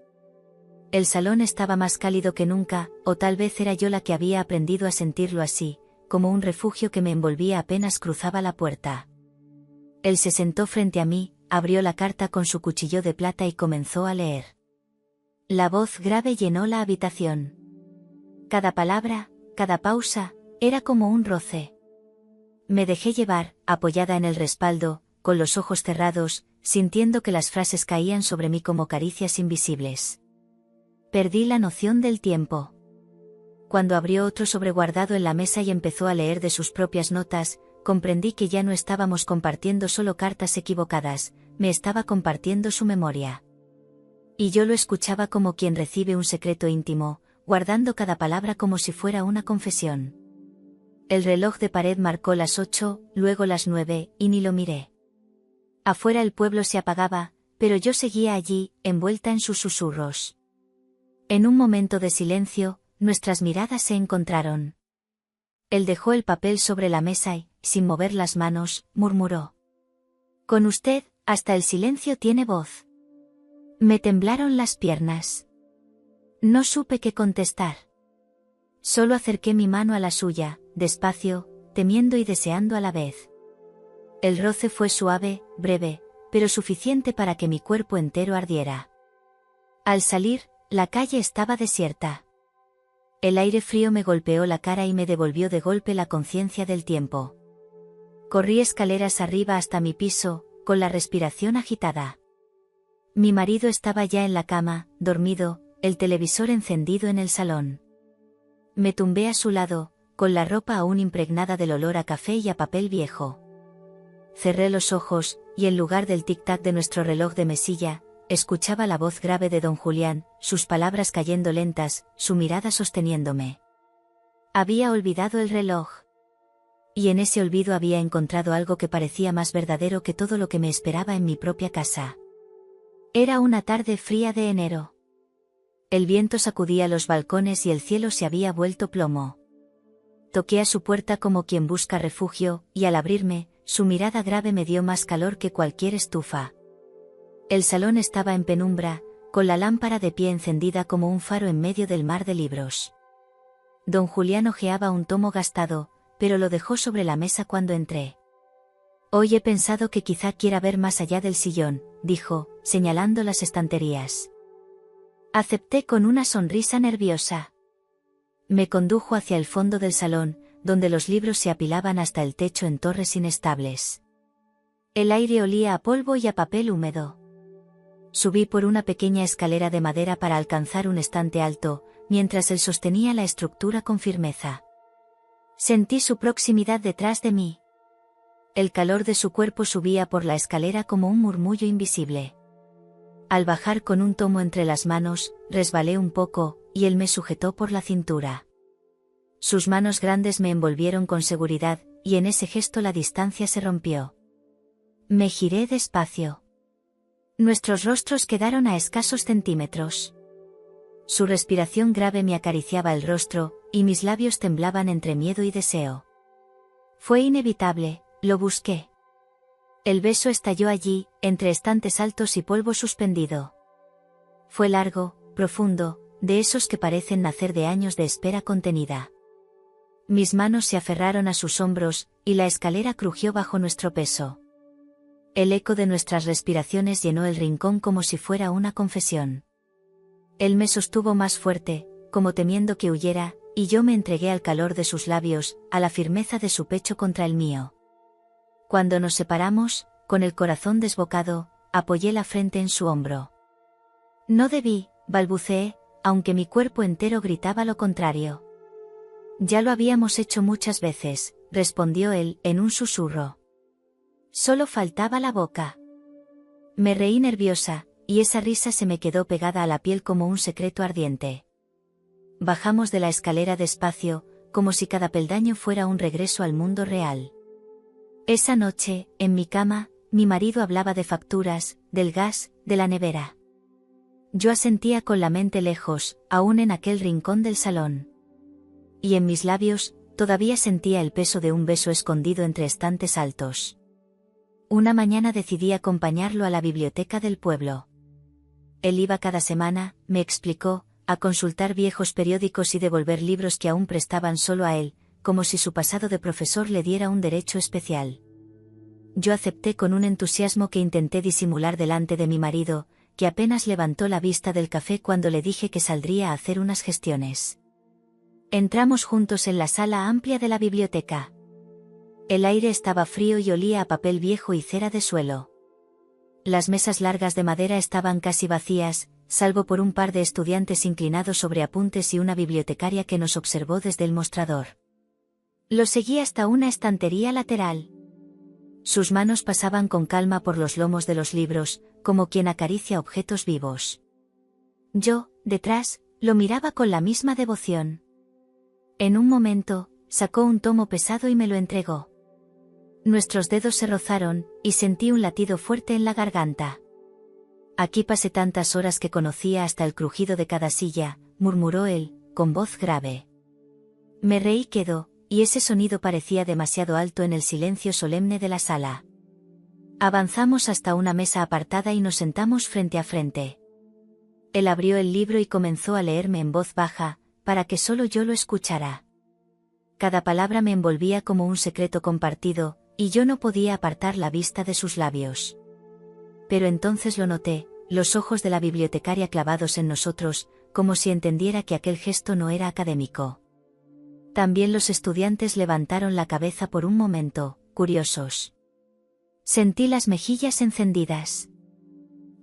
El salón estaba más cálido que nunca, o tal vez era yo la que había aprendido a sentirlo así, como un refugio que me envolvía apenas cruzaba la puerta. Él se sentó frente a mí, abrió la carta con su cuchillo de plata y comenzó a leer. La voz grave llenó la habitación. Cada palabra, cada pausa, era como un roce. Me dejé llevar, apoyada en el respaldo, con los ojos cerrados, sintiendo que las frases caían sobre mí como caricias invisibles. Perdí la noción del tiempo. Cuando abrió otro sobreguardado en la mesa y empezó a leer de sus propias notas, comprendí que ya no estábamos compartiendo solo cartas equivocadas, me estaba compartiendo su memoria. Y yo lo escuchaba como quien recibe un secreto íntimo, guardando cada palabra como si fuera una confesión. El reloj de pared marcó las 8, luego las 9, y ni lo miré. Afuera el pueblo se apagaba, pero yo seguía allí, envuelta en sus susurros. En un momento de silencio, nuestras miradas se encontraron. Él dejó el papel sobre la mesa y, sin mover las manos, murmuró: «Con usted, hasta el silencio tiene voz». Me temblaron las piernas. No supe qué contestar. Solo acerqué mi mano a la suya, despacio, temiendo y deseando a la vez. El roce fue suave, breve, pero suficiente para que mi cuerpo entero ardiera. Al salir, la calle estaba desierta. El aire frío me golpeó la cara y me devolvió de golpe la conciencia del tiempo. Corrí escaleras arriba hasta mi piso, con la respiración agitada. Mi marido estaba ya en la cama, dormido, el televisor encendido en el salón. Me tumbé a su lado, con la ropa aún impregnada del olor a café y a papel viejo. Cerré los ojos, y en lugar del tic-tac de nuestro reloj de mesilla, escuchaba la voz grave de don Julián, sus palabras cayendo lentas, su mirada sosteniéndome. Había olvidado el reloj. Y en ese olvido había encontrado algo que parecía más verdadero que todo lo que me esperaba en mi propia casa. Era una tarde fría de enero. El viento sacudía los balcones y el cielo se había vuelto plomo. Toqué a su puerta como quien busca refugio, y al abrirme, su mirada grave me dio más calor que cualquier estufa. El salón estaba en penumbra, con la lámpara de pie encendida como un faro en medio del mar de libros. Don Julián hojeaba un tomo gastado, pero lo dejó sobre la mesa cuando entré. «Hoy he pensado que quizá quiera ver más allá del sillón», dijo, señalando las estanterías. Acepté con una sonrisa nerviosa. Me condujo hacia el fondo del salón, donde los libros se apilaban hasta el techo en torres inestables. El aire olía a polvo y a papel húmedo. Subí por una pequeña escalera de madera para alcanzar un estante alto, mientras él sostenía la estructura con firmeza. Sentí su proximidad detrás de mí. El calor de su cuerpo subía por la escalera como un murmullo invisible. Al bajar con un tomo entre las manos, resbalé un poco, y él me sujetó por la cintura. Sus manos grandes me envolvieron con seguridad, y en ese gesto la distancia se rompió. Me giré despacio. Nuestros rostros quedaron a escasos centímetros. Su respiración grave me acariciaba el rostro, y mis labios temblaban entre miedo y deseo. Fue inevitable, lo busqué. El beso estalló allí, entre estantes altos y polvo suspendido. Fue largo, profundo, de esos que parecen nacer de años de espera contenida. Mis manos se aferraron a sus hombros, y la escalera crujió bajo nuestro peso. El eco de nuestras respiraciones llenó el rincón como si fuera una confesión. Él me sostuvo más fuerte, como temiendo que huyera, y yo me entregué al calor de sus labios, a la firmeza de su pecho contra el mío. Cuando nos separamos, con el corazón desbocado, apoyé la frente en su hombro. No debí, balbuceé, aunque mi cuerpo entero gritaba lo contrario. Ya lo habíamos hecho muchas veces, respondió él, en un susurro. Solo faltaba la boca. Me reí nerviosa, y esa risa se me quedó pegada a la piel como un secreto ardiente. Bajamos de la escalera despacio, como si cada peldaño fuera un regreso al mundo real. Esa noche, en mi cama, mi marido hablaba de facturas, del gas, de la nevera. Yo asentía con la mente lejos, aún en aquel rincón del salón. Y en mis labios, todavía sentía el peso de un beso escondido entre estantes altos. Una mañana decidí acompañarlo a la biblioteca del pueblo. Él iba cada semana, me explicó, a consultar viejos periódicos y devolver libros que aún prestaban solo a él, como si su pasado de profesor le diera un derecho especial. Yo acepté con un entusiasmo que intenté disimular delante de mi marido, que apenas levantó la vista del café cuando le dije que saldría a hacer unas gestiones. Entramos juntos en la sala amplia de la biblioteca. El aire estaba frío y olía a papel viejo y cera de suelo. Las mesas largas de madera estaban casi vacías, salvo por un par de estudiantes inclinados sobre apuntes y una bibliotecaria que nos observó desde el mostrador. Lo seguí hasta una estantería lateral. Sus manos pasaban con calma por los lomos de los libros, como quien acaricia objetos vivos. Yo, detrás, lo miraba con la misma devoción. En un momento, sacó un tomo pesado y me lo entregó. Nuestros dedos se rozaron, y sentí un latido fuerte en la garganta. Aquí pasé tantas horas que conocía hasta el crujido de cada silla, murmuró él, con voz grave. Me reí quedo, y ese sonido parecía demasiado alto en el silencio solemne de la sala. Avanzamos hasta una mesa apartada y nos sentamos frente a frente. Él abrió el libro y comenzó a leerme en voz baja, para que solo yo lo escuchara. Cada palabra me envolvía como un secreto compartido, y yo no podía apartar la vista de sus labios. Pero entonces lo noté, los ojos de la bibliotecaria clavados en nosotros, como si entendiera que aquel gesto no era académico. También los estudiantes levantaron la cabeza por un momento, curiosos. Sentí las mejillas encendidas.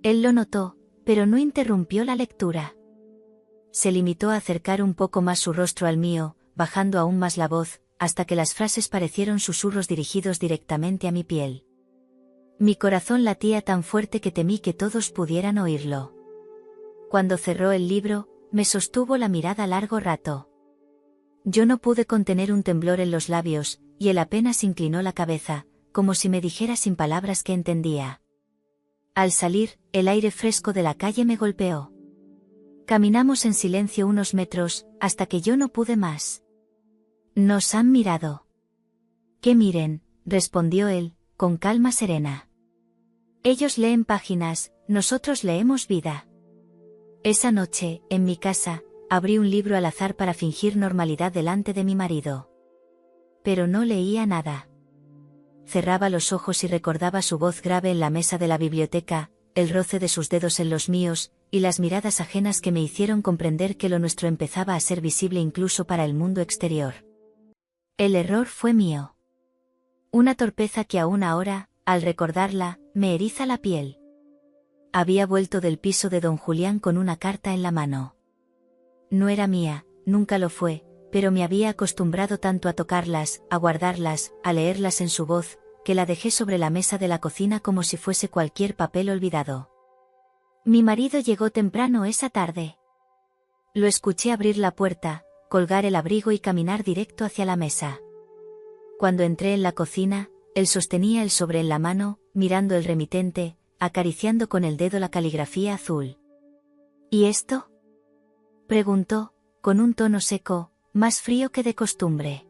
Él lo notó, pero no interrumpió la lectura. Se limitó a acercar un poco más su rostro al mío, bajando aún más la voz, hasta que las frases parecieron susurros dirigidos directamente a mi piel. Mi corazón latía tan fuerte que temí que todos pudieran oírlo. Cuando cerró el libro, me sostuvo la mirada largo rato. Yo no pude contener un temblor en los labios, y él apenas inclinó la cabeza, como si me dijera sin palabras que entendía. Al salir, el aire fresco de la calle me golpeó. Caminamos en silencio unos metros, hasta que yo no pude más. Nos han mirado. Que miren, respondió él, con calma serena. Ellos leen páginas, nosotros leemos vida. Esa noche, en mi casa, abrí un libro al azar para fingir normalidad delante de mi marido. Pero no leía nada. Cerraba los ojos y recordaba su voz grave en la mesa de la biblioteca, el roce de sus dedos en los míos, y las miradas ajenas que me hicieron comprender que lo nuestro empezaba a ser visible incluso para el mundo exterior. El error fue mío. Una torpeza que aún ahora, al recordarla, me eriza la piel. Había vuelto del piso de don Julián con una carta en la mano. No era mía, nunca lo fue, pero me había acostumbrado tanto a tocarlas, a guardarlas, a leerlas en su voz, que la dejé sobre la mesa de la cocina como si fuese cualquier papel olvidado. Mi marido llegó temprano esa tarde. Lo escuché abrir la puerta, colgar el abrigo y caminar directo hacia la mesa. Cuando entré en la cocina, él sostenía el sobre en la mano, mirando el remitente, acariciando con el dedo la caligrafía azul. ¿Y esto?, preguntó, con un tono seco, más frío que de costumbre.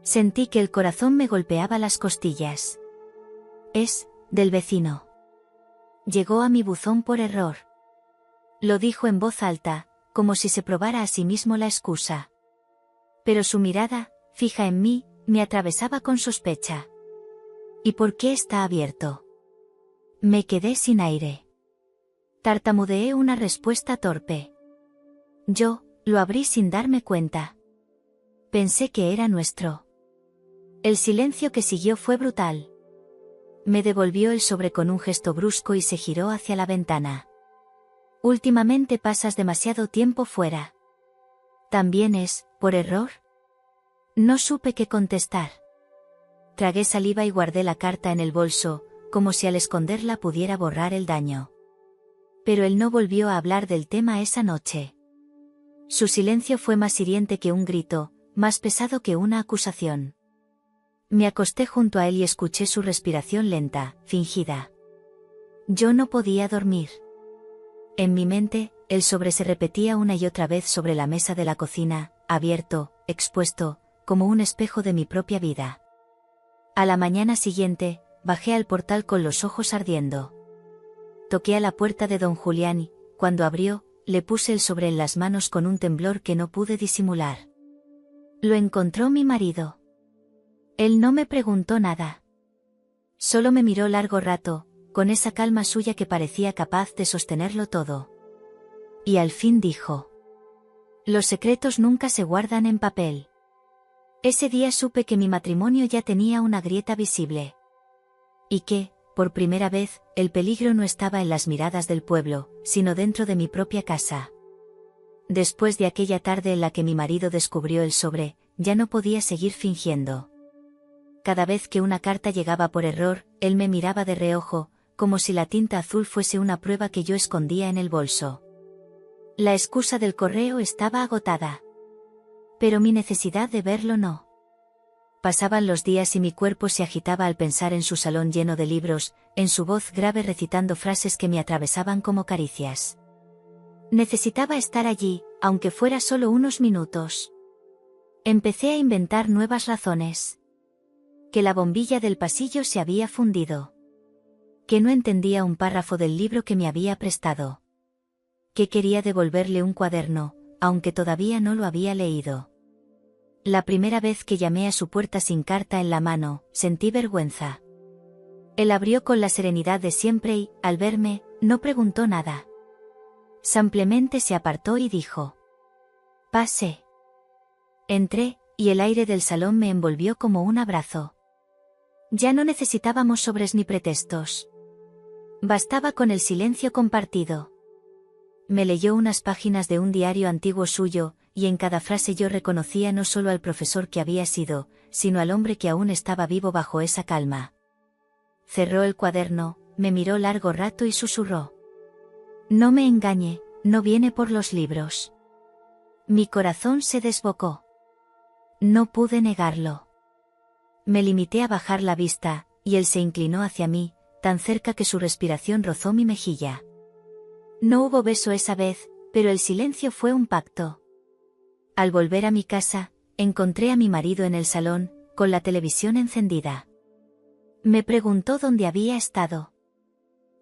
Sentí que el corazón me golpeaba las costillas. Es, del vecino. Llegó a mi buzón por error. Lo dijo en voz alta, como si se probara a sí mismo la excusa. Pero su mirada, fija en mí, me atravesaba con sospecha. ¿Y por qué está abierto? Me quedé sin aire. Tartamudeé una respuesta torpe. Yo, lo abrí sin darme cuenta. Pensé que era nuestro. El silencio que siguió fue brutal. Me devolvió el sobre con un gesto brusco y se giró hacia la ventana. Últimamente pasas demasiado tiempo fuera. ¿También es, por error? No supe qué contestar. Tragué saliva y guardé la carta en el bolso, como si al esconderla pudiera borrar el daño. Pero él no volvió a hablar del tema esa noche. Su silencio fue más hiriente que un grito, más pesado que una acusación. Me acosté junto a él y escuché su respiración lenta, fingida. Yo no podía dormir. En mi mente, el sobre se repetía una y otra vez sobre la mesa de la cocina, abierto, expuesto, como un espejo de mi propia vida. A la mañana siguiente, bajé al portal con los ojos ardiendo. Toqué a la puerta de don Julián y, cuando abrió, le puse el sobre en las manos con un temblor que no pude disimular. Lo encontró mi marido. Él no me preguntó nada. Solo me miró largo rato, con esa calma suya que parecía capaz de sostenerlo todo. Y al fin dijo: los secretos nunca se guardan en papel. Ese día supe que mi matrimonio ya tenía una grieta visible. Y que, por primera vez, el peligro no estaba en las miradas del pueblo, sino dentro de mi propia casa. Después de aquella tarde en la que mi marido descubrió el sobre, ya no podía seguir fingiendo. Cada vez que una carta llegaba por error, él me miraba de reojo, como si la tinta azul fuese una prueba que yo escondía en el bolso. La excusa del correo estaba agotada. Pero mi necesidad de verlo no. Pasaban los días y mi cuerpo se agitaba al pensar en su salón lleno de libros, en su voz grave recitando frases que me atravesaban como caricias. Necesitaba estar allí, aunque fuera solo unos minutos. Empecé a inventar nuevas razones. Que la bombilla del pasillo se había fundido. Que no entendía un párrafo del libro que me había prestado. Que quería devolverle un cuaderno, aunque todavía no lo había leído. La primera vez que llamé a su puerta sin carta en la mano, sentí vergüenza. Él abrió con la serenidad de siempre y, al verme, no preguntó nada. Simplemente se apartó y dijo: «Pase». Entré, y el aire del salón me envolvió como un abrazo. Ya no necesitábamos sobres ni pretextos. Bastaba con el silencio compartido. Me leyó unas páginas de un diario antiguo suyo, y en cada frase yo reconocía no solo al profesor que había sido, sino al hombre que aún estaba vivo bajo esa calma. Cerró el cuaderno, me miró largo rato y susurró: «No me engañe, no viene por los libros». Mi corazón se desbocó. No pude negarlo. Me limité a bajar la vista, y él se inclinó hacia mí, tan cerca que su respiración rozó mi mejilla. No hubo beso esa vez, pero el silencio fue un pacto. Al volver a mi casa, encontré a mi marido en el salón, con la televisión encendida. Me preguntó dónde había estado.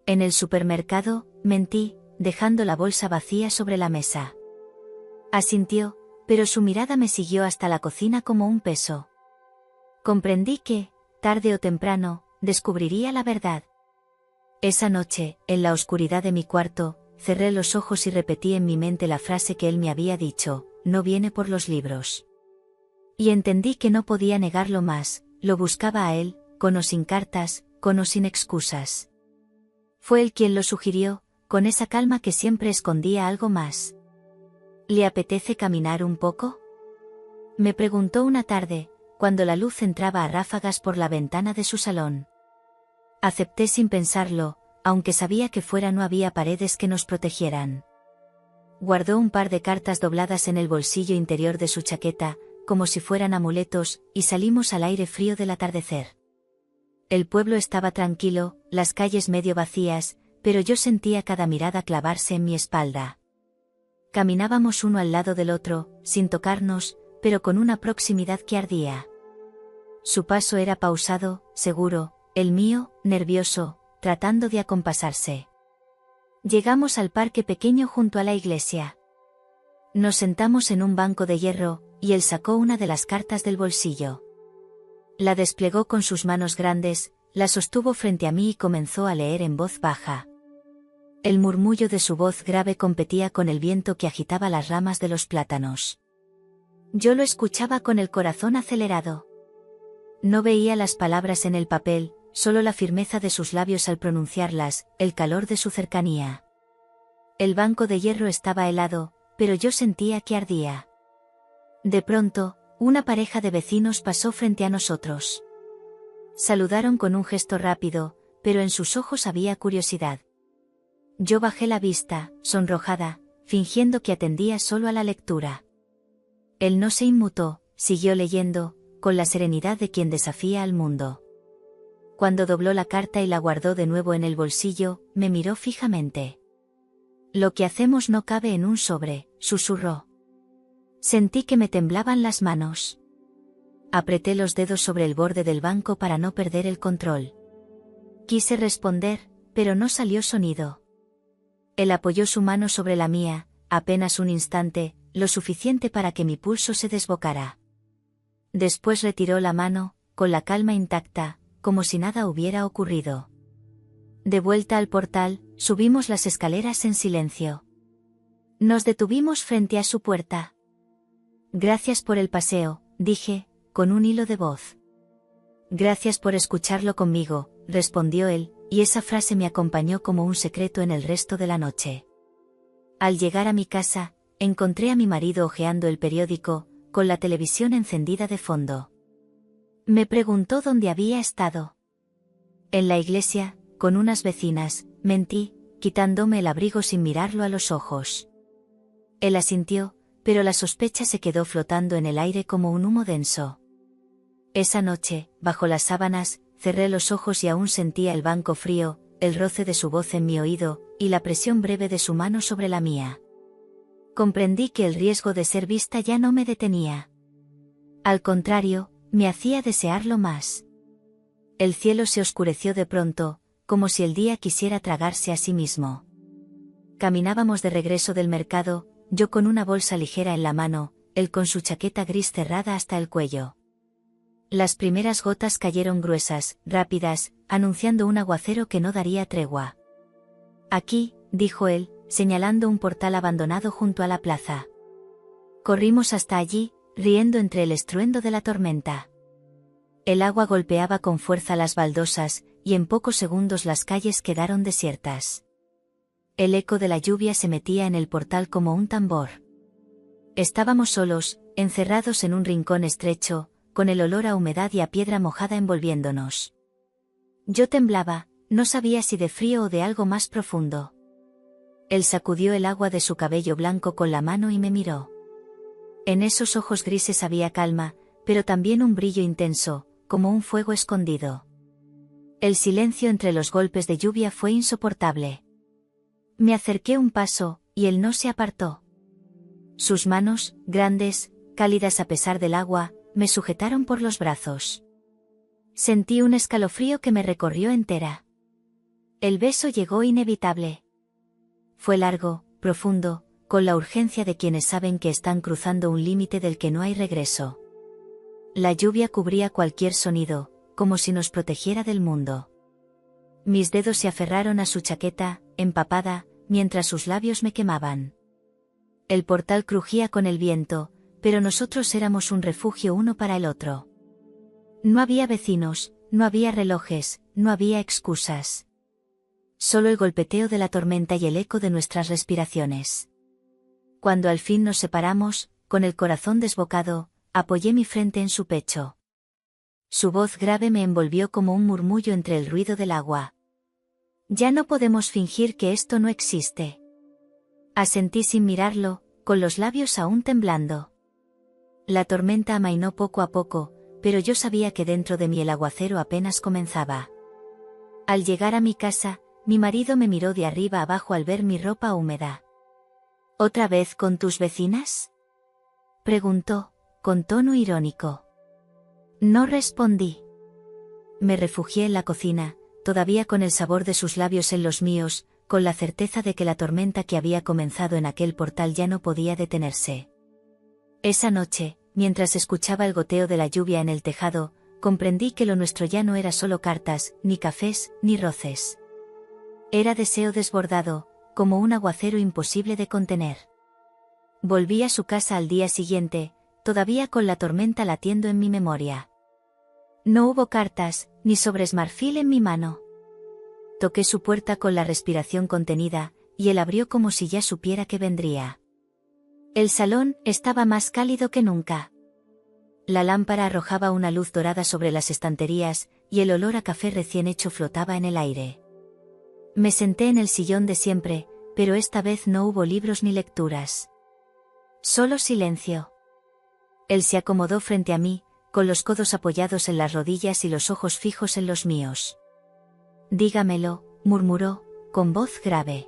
En el supermercado, mentí, dejando la bolsa vacía sobre la mesa. Asintió, pero su mirada me siguió hasta la cocina como un peso. Comprendí que, tarde o temprano, descubriría la verdad. Esa noche, en la oscuridad de mi cuarto, cerré los ojos y repetí en mi mente la frase que él me había dicho: «No viene por los libros». Y entendí que no podía negarlo más, lo buscaba a él, con o sin cartas, con o sin excusas. Fue él quien lo sugirió, con esa calma que siempre escondía algo más. «¿Le apetece caminar un poco?», me preguntó una tarde, cuando la luz entraba a ráfagas por la ventana de su salón. Acepté sin pensarlo, aunque sabía que fuera no había paredes que nos protegieran. Guardó un par de cartas dobladas en el bolsillo interior de su chaqueta, como si fueran amuletos, y salimos al aire frío del atardecer. El pueblo estaba tranquilo, las calles medio vacías, pero yo sentía cada mirada clavarse en mi espalda. Caminábamos uno al lado del otro, sin tocarnos, pero con una proximidad que ardía. Su paso era pausado, seguro, el mío, nervioso, tratando de acompasarse. Llegamos al parque pequeño junto a la iglesia. Nos sentamos en un banco de hierro, y él sacó una de las cartas del bolsillo. La desplegó con sus manos grandes, la sostuvo frente a mí y comenzó a leer en voz baja. El murmullo de su voz grave competía con el viento que agitaba las ramas de los plátanos. Yo lo escuchaba con el corazón acelerado. No veía las palabras en el papel, solo la firmeza de sus labios al pronunciarlas, el calor de su cercanía. El banco de hierro estaba helado, pero yo sentía que ardía. De pronto, una pareja de vecinos pasó frente a nosotros. Saludaron con un gesto rápido, pero en sus ojos había curiosidad. Yo bajé la vista, sonrojada, fingiendo que atendía solo a la lectura. Él no se inmutó, siguió leyendo, con la serenidad de quien desafía al mundo. Cuando dobló la carta y la guardó de nuevo en el bolsillo, me miró fijamente. «Lo que hacemos no cabe en un sobre», susurró. Sentí que me temblaban las manos. Apreté los dedos sobre el borde del banco para no perder el control. Quise responder, pero no salió sonido. Él apoyó su mano sobre la mía, apenas un instante, lo suficiente para que mi pulso se desbocara. Después retiró la mano, con la calma intacta, como si nada hubiera ocurrido. De vuelta al portal, subimos las escaleras en silencio. Nos detuvimos frente a su puerta. «Gracias por el paseo», dije, con un hilo de voz. «Gracias por escucharlo conmigo», respondió él, y esa frase me acompañó como un secreto en el resto de la noche. Al llegar a mi casa, encontré a mi marido hojeando el periódico, con la televisión encendida de fondo. Me preguntó dónde había estado. En la iglesia, con unas vecinas, mentí, quitándome el abrigo sin mirarlo a los ojos. Él asintió, pero la sospecha se quedó flotando en el aire como un humo denso. Esa noche, bajo las sábanas, cerré los ojos y aún sentía el banco frío, el roce de su voz en mi oído, y la presión breve de su mano sobre la mía. Comprendí que el riesgo de ser vista ya no me detenía. Al contrario, me hacía desearlo más. El cielo se oscureció de pronto, como si el día quisiera tragarse a sí mismo. Caminábamos de regreso del mercado, yo con una bolsa ligera en la mano, él con su chaqueta gris cerrada hasta el cuello. Las primeras gotas cayeron gruesas, rápidas, anunciando un aguacero que no daría tregua. Aquí, dijo él, señalando un portal abandonado junto a la plaza. Corrimos hasta allí, riendo entre el estruendo de la tormenta. El agua golpeaba con fuerza las baldosas, y en pocos segundos las calles quedaron desiertas. El eco de la lluvia se metía en el portal como un tambor. Estábamos solos, encerrados en un rincón estrecho, con el olor a humedad y a piedra mojada envolviéndonos. Yo temblaba, no sabía si de frío o de algo más profundo. Él sacudió el agua de su cabello blanco con la mano y me miró. En esos ojos grises había calma, pero también un brillo intenso, como un fuego escondido. El silencio entre los golpes de lluvia fue insoportable. Me acerqué un paso, y él no se apartó. Sus manos, grandes, cálidas a pesar del agua, me sujetaron por los brazos. Sentí un escalofrío que me recorrió entera. El beso llegó inevitable. Fue largo, profundo, con la urgencia de quienes saben que están cruzando un límite del que no hay regreso. La lluvia cubría cualquier sonido, como si nos protegiera del mundo. Mis dedos se aferraron a su chaqueta, empapada, mientras sus labios me quemaban. El portal crujía con el viento, pero nosotros éramos un refugio uno para el otro. No había vecinos, no había relojes, no había excusas. Solo el golpeteo de la tormenta y el eco de nuestras respiraciones. Cuando al fin nos separamos, con el corazón desbocado, apoyé mi frente en su pecho. Su voz grave me envolvió como un murmullo entre el ruido del agua. Ya no podemos fingir que esto no existe. Asentí sin mirarlo, con los labios aún temblando. La tormenta amainó poco a poco, pero yo sabía que dentro de mí el aguacero apenas comenzaba. Al llegar a mi casa, mi marido me miró de arriba abajo al ver mi ropa húmeda. ¿Otra vez con tus vecinas?, preguntó, con tono irónico. No respondí. Me refugié en la cocina, todavía con el sabor de sus labios en los míos, con la certeza de que la tormenta que había comenzado en aquel portal ya no podía detenerse. Esa noche, mientras escuchaba el goteo de la lluvia en el tejado, comprendí que lo nuestro ya no era solo cartas, ni cafés, ni roces. Era deseo desbordado, como un aguacero imposible de contener. Volví a su casa al día siguiente, todavía con la tormenta latiendo en mi memoria. No hubo cartas, ni sobres marfil en mi mano. Toqué su puerta con la respiración contenida, y él abrió como si ya supiera que vendría. El salón estaba más cálido que nunca. La lámpara arrojaba una luz dorada sobre las estanterías, y el olor a café recién hecho flotaba en el aire. Me senté en el sillón de siempre, pero esta vez no hubo libros ni lecturas. Solo silencio. Él se acomodó frente a mí, con los codos apoyados en las rodillas y los ojos fijos en los míos. Dígamelo, murmuró, con voz grave.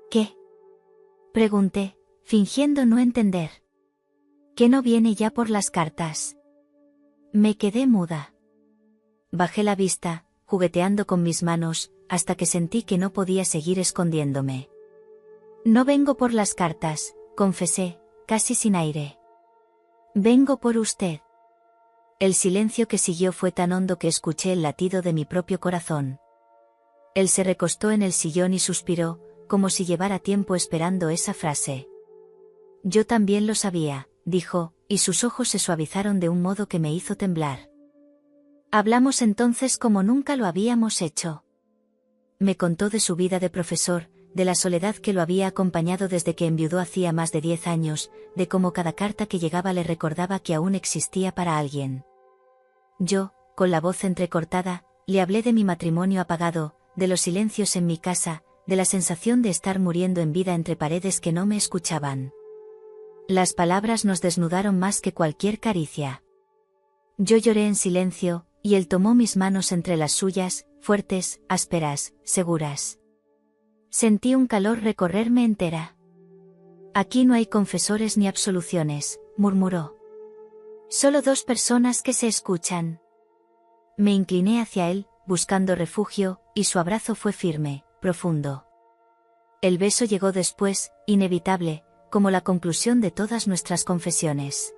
¿Qué?, pregunté, fingiendo no entender. ¿Que no viene ya por las cartas? Me quedé muda. Bajé la vista, jugueteando con mis manos, hasta que sentí que no podía seguir escondiéndome. No vengo por las cartas, confesé, casi sin aire. Vengo por usted. El silencio que siguió fue tan hondo que escuché el latido de mi propio corazón. Él se recostó en el sillón y suspiró, como si llevara tiempo esperando esa frase. Yo también lo sabía, dijo, y sus ojos se suavizaron de un modo que me hizo temblar. Hablamos entonces como nunca lo habíamos hecho. me contó de su vida de profesor, de la soledad que lo había acompañado desde que enviudó hacía más de 10 años, de cómo cada carta que llegaba le recordaba que aún existía para alguien. Yo, con la voz entrecortada, le hablé de mi matrimonio apagado, de los silencios en mi casa, de la sensación de estar muriendo en vida entre paredes que no me escuchaban. Las palabras nos desnudaron más que cualquier caricia. Yo lloré en silencio, y él tomó mis manos entre las suyas, fuertes, ásperas, seguras. Sentí un calor recorrerme entera. Aquí no hay confesores ni absoluciones, murmuró. Solo dos personas que se escuchan. Me incliné hacia él, buscando refugio, y su abrazo fue firme, profundo. El beso llegó después, inevitable, como la conclusión de todas nuestras confesiones.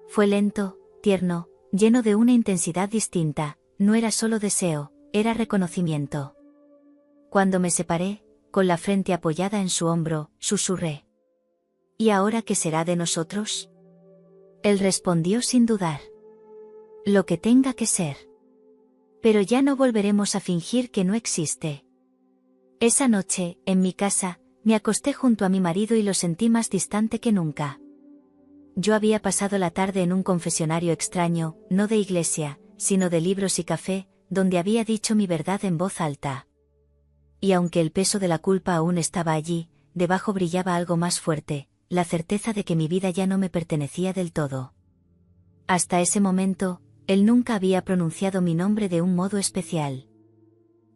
Fue lento, tierno, lleno de una intensidad distinta, no era solo deseo, era reconocimiento. Cuando me separé, con la frente apoyada en su hombro, susurré. ¿Y ahora qué será de nosotros? Él respondió sin dudar. Lo que tenga que ser. Pero ya no volveremos a fingir que no existe. Esa noche, en mi casa, me acosté junto a mi marido y lo sentí más distante que nunca. Yo había pasado la tarde en un confesionario extraño, no de iglesia, sino de libros y café, donde había dicho mi verdad en voz alta. Y aunque el peso de la culpa aún estaba allí, debajo brillaba algo más fuerte, la certeza de que mi vida ya no me pertenecía del todo. Hasta ese momento, él nunca había pronunciado mi nombre de un modo especial.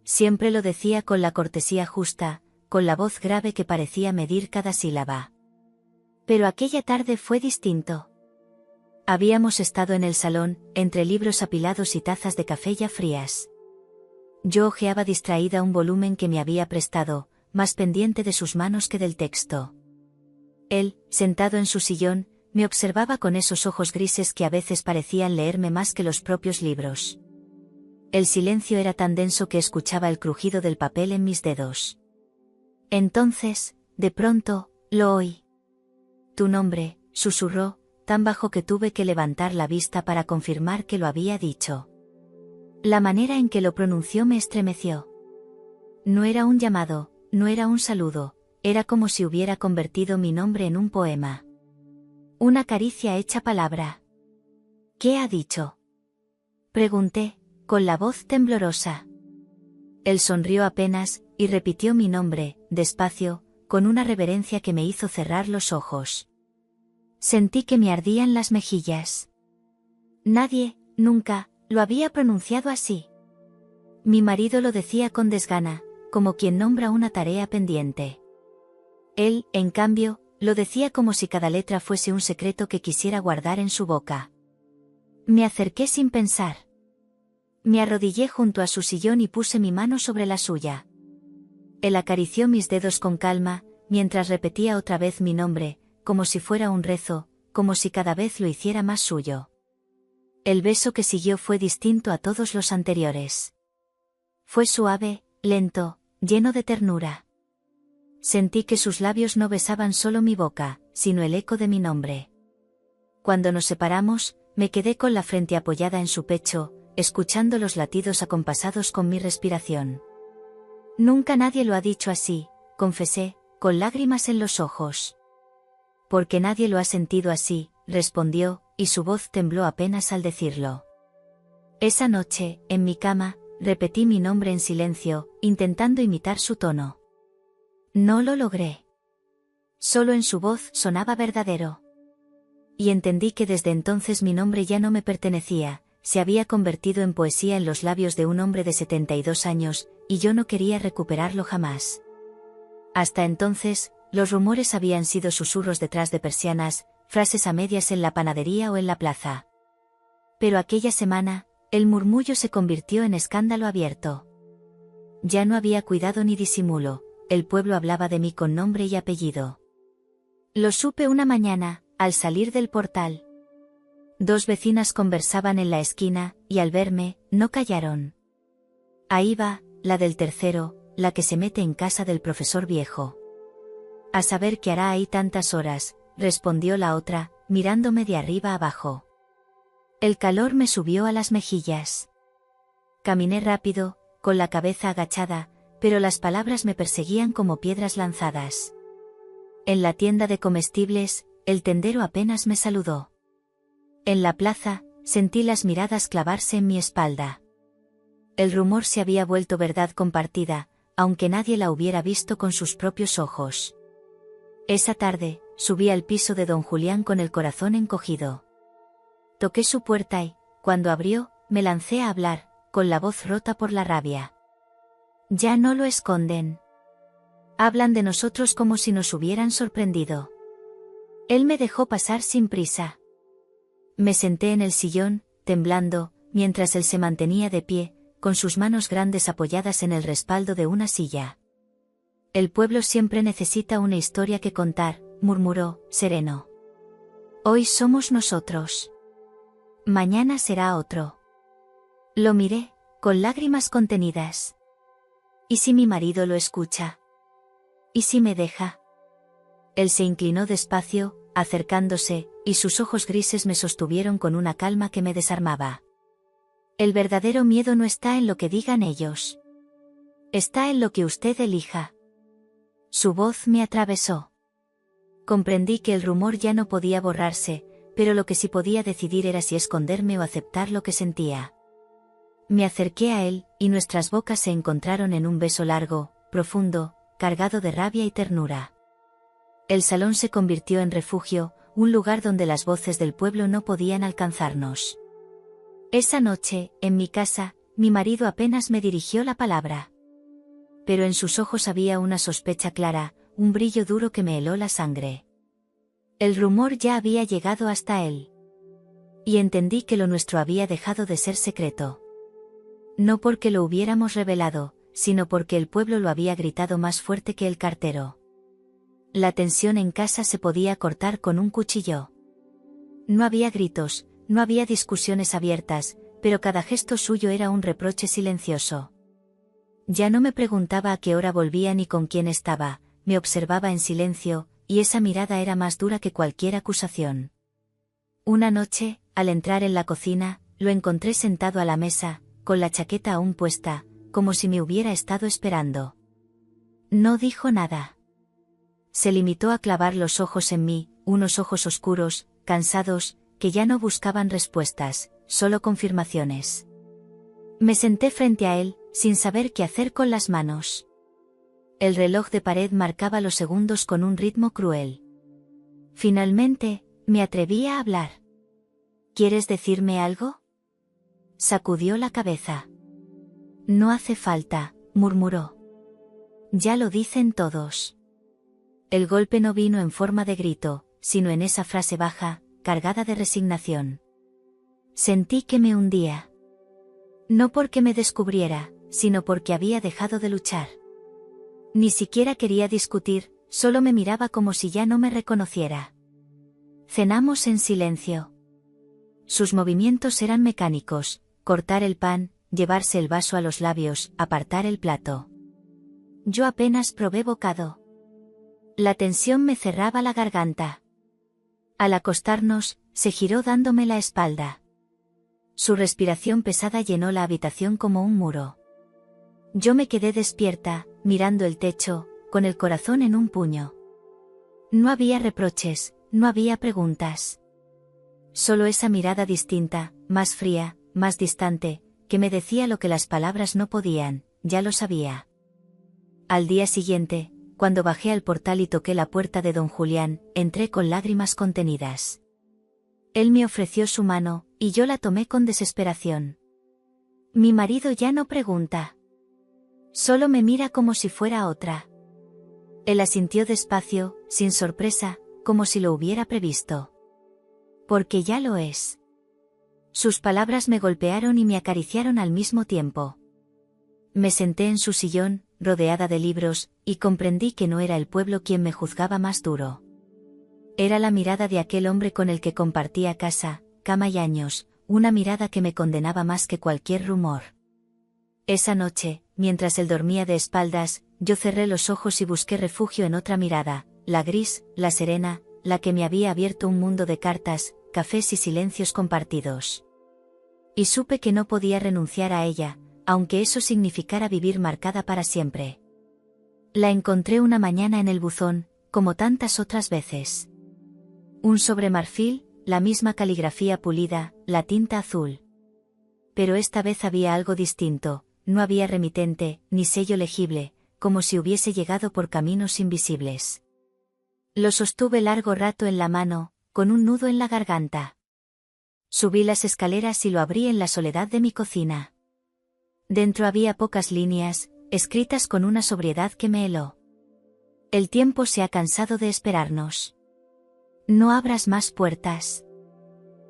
Siempre lo decía con la cortesía justa, con la voz grave que parecía medir cada sílaba. Pero aquella tarde fue distinto. Habíamos estado en el salón, entre libros apilados y tazas de café ya frías. Yo hojeaba distraída un volumen que me había prestado, más pendiente de sus manos que del texto. Él, sentado en su sillón, me observaba con esos ojos grises que a veces parecían leerme más que los propios libros. El silencio era tan denso que escuchaba el crujido del papel en mis dedos. Entonces, de pronto, lo oí. Tu nombre, susurró, tan bajo que tuve que levantar la vista para confirmar que lo había dicho. La manera en que lo pronunció me estremeció. No era un llamado, no era un saludo, era como si hubiera convertido mi nombre en un poema. Una caricia hecha palabra. ¿Qué ha dicho? Pregunté, con la voz temblorosa. Él sonrió apenas, y repitió mi nombre, despacio, con una reverencia que me hizo cerrar los ojos. Sentí que me ardían las mejillas. Nadie, nunca, lo había pronunciado así. Mi marido lo decía con desgana, como quien nombra una tarea pendiente. Él, en cambio, lo decía como si cada letra fuese un secreto que quisiera guardar en su boca. Me acerqué sin pensar. Me arrodillé junto a su sillón y puse mi mano sobre la suya. Él acarició mis dedos con calma, mientras repetía otra vez mi nombre, como si fuera un rezo, como si cada vez lo hiciera más suyo. El beso que siguió fue distinto a todos los anteriores. Fue suave, lento, lleno de ternura. Sentí que sus labios no besaban solo mi boca, sino el eco de mi nombre. Cuando nos separamos, me quedé con la frente apoyada en su pecho, escuchando los latidos acompasados con mi respiración. Nunca nadie lo ha dicho así, confesé, con lágrimas en los ojos. Porque nadie lo ha sentido así, respondió, y su voz tembló apenas al decirlo. Esa noche, en mi cama, repetí mi nombre en silencio, intentando imitar su tono. No lo logré. Solo en su voz sonaba verdadero. Y entendí que desde entonces mi nombre ya no me pertenecía, se había convertido en poesía en los labios de un hombre de 72 años, y yo no quería recuperarlo jamás. Hasta entonces, los rumores habían sido susurros detrás de persianas, frases a medias en la panadería o en la plaza. Pero aquella semana, el murmullo se convirtió en escándalo abierto. Ya no había cuidado ni disimulo, el pueblo hablaba de mí con nombre y apellido. Lo supe una mañana, al salir del portal. Dos vecinas conversaban en la esquina, y al verme, no callaron. Ahí va, la del tercero, la que se mete en casa del profesor viejo. A saber qué hará ahí tantas horas, respondió la otra, mirándome de arriba abajo. El calor me subió a las mejillas. Caminé rápido, con la cabeza agachada, pero las palabras me perseguían como piedras lanzadas. En la tienda de comestibles, el tendero apenas me saludó. En la plaza, sentí las miradas clavarse en mi espalda. El rumor se había vuelto verdad compartida, aunque nadie la hubiera visto con sus propios ojos. Esa tarde, subí al piso de don Julián con el corazón encogido. Toqué su puerta y, cuando abrió, me lancé a hablar, con la voz rota por la rabia. Ya no lo esconden. Hablan de nosotros como si nos hubieran sorprendido. Él me dejó pasar sin prisa. Me senté en el sillón, temblando, mientras él se mantenía de pie, con sus manos grandes apoyadas en el respaldo de una silla. El pueblo siempre necesita una historia que contar, murmuró, sereno. Hoy somos nosotros. Mañana será otro. Lo miré, con lágrimas contenidas. ¿Y si mi marido lo escucha? ¿Y si me deja? Él se inclinó despacio, acercándose, y sus ojos grises me sostuvieron con una calma que me desarmaba. El verdadero miedo no está en lo que digan ellos. Está en lo que usted elija. Su voz me atravesó. Comprendí que el rumor ya no podía borrarse, pero lo que sí podía decidir era si esconderme o aceptar lo que sentía. Me acerqué a él, y nuestras bocas se encontraron en un beso largo, profundo, cargado de rabia y ternura. El salón se convirtió en refugio, un lugar donde las voces del pueblo no podían alcanzarnos. Esa noche, en mi casa, mi marido apenas me dirigió la palabra. Pero en sus ojos había una sospecha clara, un brillo duro que me heló la sangre. El rumor ya había llegado hasta él. Y entendí que lo nuestro había dejado de ser secreto. No porque lo hubiéramos revelado, sino porque el pueblo lo había gritado más fuerte que el cartero. La tensión en casa se podía cortar con un cuchillo. No había gritos, no había discusiones abiertas, pero cada gesto suyo era un reproche silencioso. Ya no me preguntaba a qué hora volvía ni con quién estaba, me observaba en silencio, y esa mirada era más dura que cualquier acusación. Una noche, al entrar en la cocina, lo encontré sentado a la mesa, con la chaqueta aún puesta, como si me hubiera estado esperando. No dijo nada. Se limitó a clavar los ojos en mí, unos ojos oscuros, cansados, que ya no buscaban respuestas, solo confirmaciones. Me senté frente a él, sin saber qué hacer con las manos. El reloj de pared marcaba los segundos con un ritmo cruel. Finalmente, me atreví a hablar. ¿Quieres decirme algo? Sacudió la cabeza. No hace falta, murmuró. Ya lo dicen todos. El golpe no vino en forma de grito, sino en esa frase baja, cargada de resignación. Sentí que me hundía. No porque me descubriera, sino porque había dejado de luchar. Ni siquiera quería discutir, solo me miraba como si ya no me reconociera. Cenamos en silencio. Sus movimientos eran mecánicos, cortar el pan, llevarse el vaso a los labios, apartar el plato. Yo apenas probé bocado. La tensión me cerraba la garganta. Al acostarnos, se giró dándome la espalda. Su respiración pesada llenó la habitación como un muro. Yo me quedé despierta, mirando el techo, con el corazón en un puño. No había reproches, no había preguntas. Solo esa mirada distinta, más fría, más distante, que me decía lo que las palabras no podían, ya lo sabía. Al día siguiente, cuando bajé al portal y toqué la puerta de don Julián, entré con lágrimas contenidas. Él me ofreció su mano, y yo la tomé con desesperación. Mi marido ya no pregunta. Solo me mira como si fuera otra. Él asintió despacio, sin sorpresa, como si lo hubiera previsto. Porque ya lo es. Sus palabras me golpearon y me acariciaron al mismo tiempo. Me senté en su sillón, rodeada de libros, y comprendí que no era el pueblo quien me juzgaba más duro. Era la mirada de aquel hombre con el que compartía casa, cama y años, una mirada que me condenaba más que cualquier rumor. Esa noche, mientras él dormía de espaldas, yo cerré los ojos y busqué refugio en otra mirada, la gris, la serena, la que me había abierto un mundo de cartas, cafés y silencios compartidos. Y supe que no podía renunciar a ella, aunque eso significara vivir marcada para siempre. La encontré una mañana en el buzón, como tantas otras veces. Un sobre marfil, la misma caligrafía pulida, la tinta azul. Pero esta vez había algo distinto, no había remitente, ni sello legible, como si hubiese llegado por caminos invisibles. Lo sostuve largo rato en la mano, con un nudo en la garganta. Subí las escaleras y lo abrí en la soledad de mi cocina. Dentro había pocas líneas, escritas con una sobriedad que me heló. El tiempo se ha cansado de esperarnos. No abras más puertas.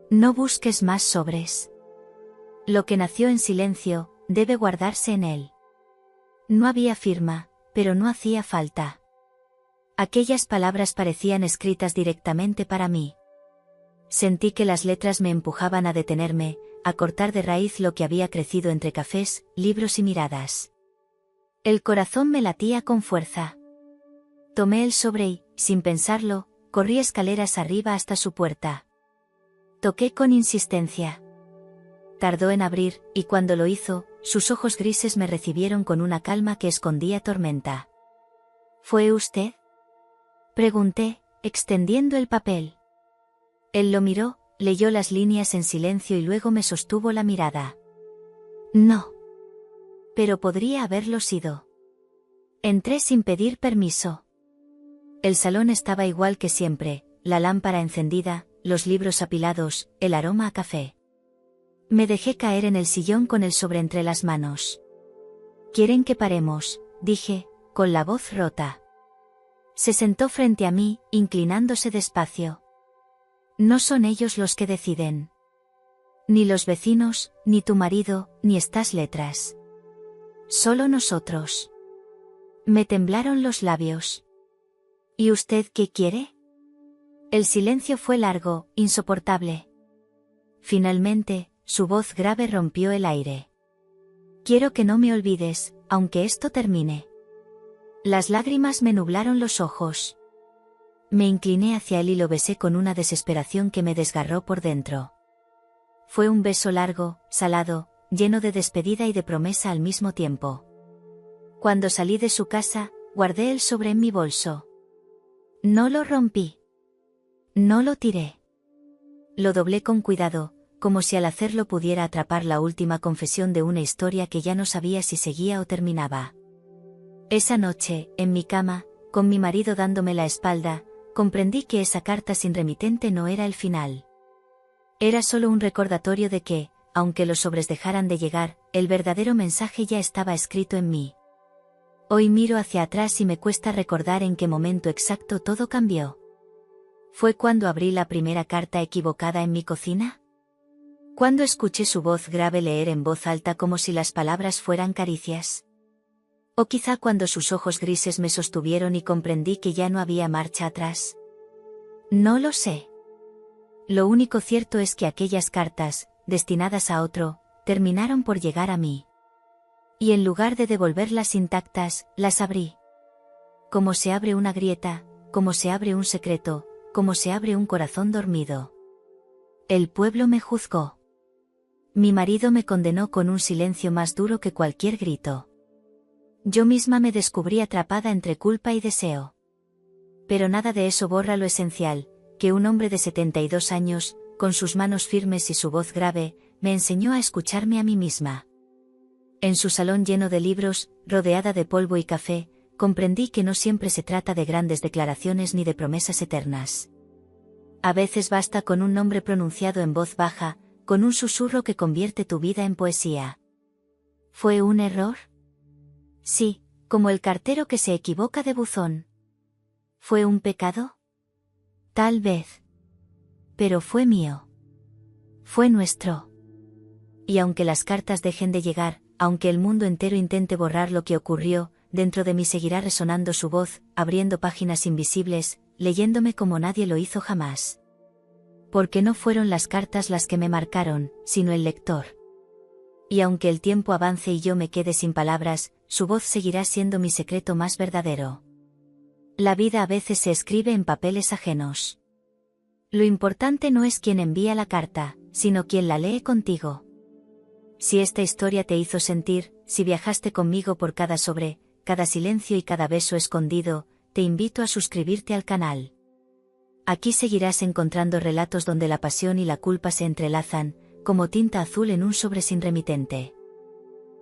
No busques más sobres. Lo que nació en silencio, debe guardarse en él. No había firma, pero no hacía falta. Aquellas palabras parecían escritas directamente para mí. Sentí que las letras me empujaban a detenerme, a cortar de raíz lo que había crecido entre cafés, libros y miradas. El corazón me latía con fuerza. Tomé el sobre y, sin pensarlo, corrí escaleras arriba hasta su puerta. Toqué con insistencia. Tardó en abrir, y cuando lo hizo, sus ojos grises me recibieron con una calma que escondía tormenta. ¿Fue usted? Pregunté, extendiendo el papel. Él lo miró, leyó las líneas en silencio y luego me sostuvo la mirada. No. Pero podría haberlo sido. Entré sin pedir permiso. El salón estaba igual que siempre, la lámpara encendida, los libros apilados, el aroma a café. Me dejé caer en el sillón con el sobre entre las manos. ¿Quieren que paremos?, dije, con la voz rota. Se sentó frente a mí, inclinándose despacio. No son ellos los que deciden. Ni los vecinos, ni tu marido, ni estas letras. Solo nosotros. Me temblaron los labios. ¿Y usted qué quiere? El silencio fue largo, insoportable. Finalmente, su voz grave rompió el aire. Quiero que no me olvides, aunque esto termine. Las lágrimas me nublaron los ojos. Me incliné hacia él y lo besé con una desesperación que me desgarró por dentro. Fue un beso largo, salado, lleno de despedida y de promesa al mismo tiempo. Cuando salí de su casa, guardé el sobre en mi bolso. No lo rompí. No lo tiré. Lo doblé con cuidado, como si al hacerlo pudiera atrapar la última confesión de una historia que ya no sabía si seguía o terminaba. Esa noche, en mi cama, con mi marido dándome la espalda, comprendí que esa carta sin remitente no era el final. Era solo un recordatorio de que, aunque los sobres dejaran de llegar, el verdadero mensaje ya estaba escrito en mí. Hoy miro hacia atrás y me cuesta recordar en qué momento exacto todo cambió. ¿Fue cuando abrí la primera carta equivocada en mi cocina? ¿Cuándo escuché su voz grave leer en voz alta como si las palabras fueran caricias? ¿O quizá cuando sus ojos grises me sostuvieron y comprendí que ya no había marcha atrás? No lo sé. Lo único cierto es que aquellas cartas, destinadas a otro, terminaron por llegar a mí. Y en lugar de devolverlas intactas, las abrí. Como se abre una grieta, como se abre un secreto, como se abre un corazón dormido. El pueblo me juzgó. Mi marido me condenó con un silencio más duro que cualquier grito. Yo misma me descubrí atrapada entre culpa y deseo. Pero nada de eso borra lo esencial, que un hombre de 72 años, con sus manos firmes y su voz grave, me enseñó a escucharme a mí misma. En su salón lleno de libros, rodeada de polvo y café, comprendí que no siempre se trata de grandes declaraciones ni de promesas eternas. A veces basta con un nombre pronunciado en voz baja, con un susurro que convierte tu vida en poesía. ¿Fue un error? Sí, como el cartero que se equivoca de buzón. ¿Fue un pecado? Tal vez. Pero fue mío. Fue nuestro. Y aunque las cartas dejen de llegar, aunque el mundo entero intente borrar lo que ocurrió, dentro de mí seguirá resonando su voz, abriendo páginas invisibles, leyéndome como nadie lo hizo jamás. Porque no fueron las cartas las que me marcaron, sino el lector. Y aunque el tiempo avance y yo me quede sin palabras, su voz seguirá siendo mi secreto más verdadero. La vida a veces se escribe en papeles ajenos. Lo importante no es quién envía la carta, sino quién la lee contigo. Si esta historia te hizo sentir, si viajaste conmigo por cada sobre, cada silencio y cada beso escondido, te invito a suscribirte al canal. Aquí seguirás encontrando relatos donde la pasión y la culpa se entrelazan, como tinta azul en un sobre sin remitente.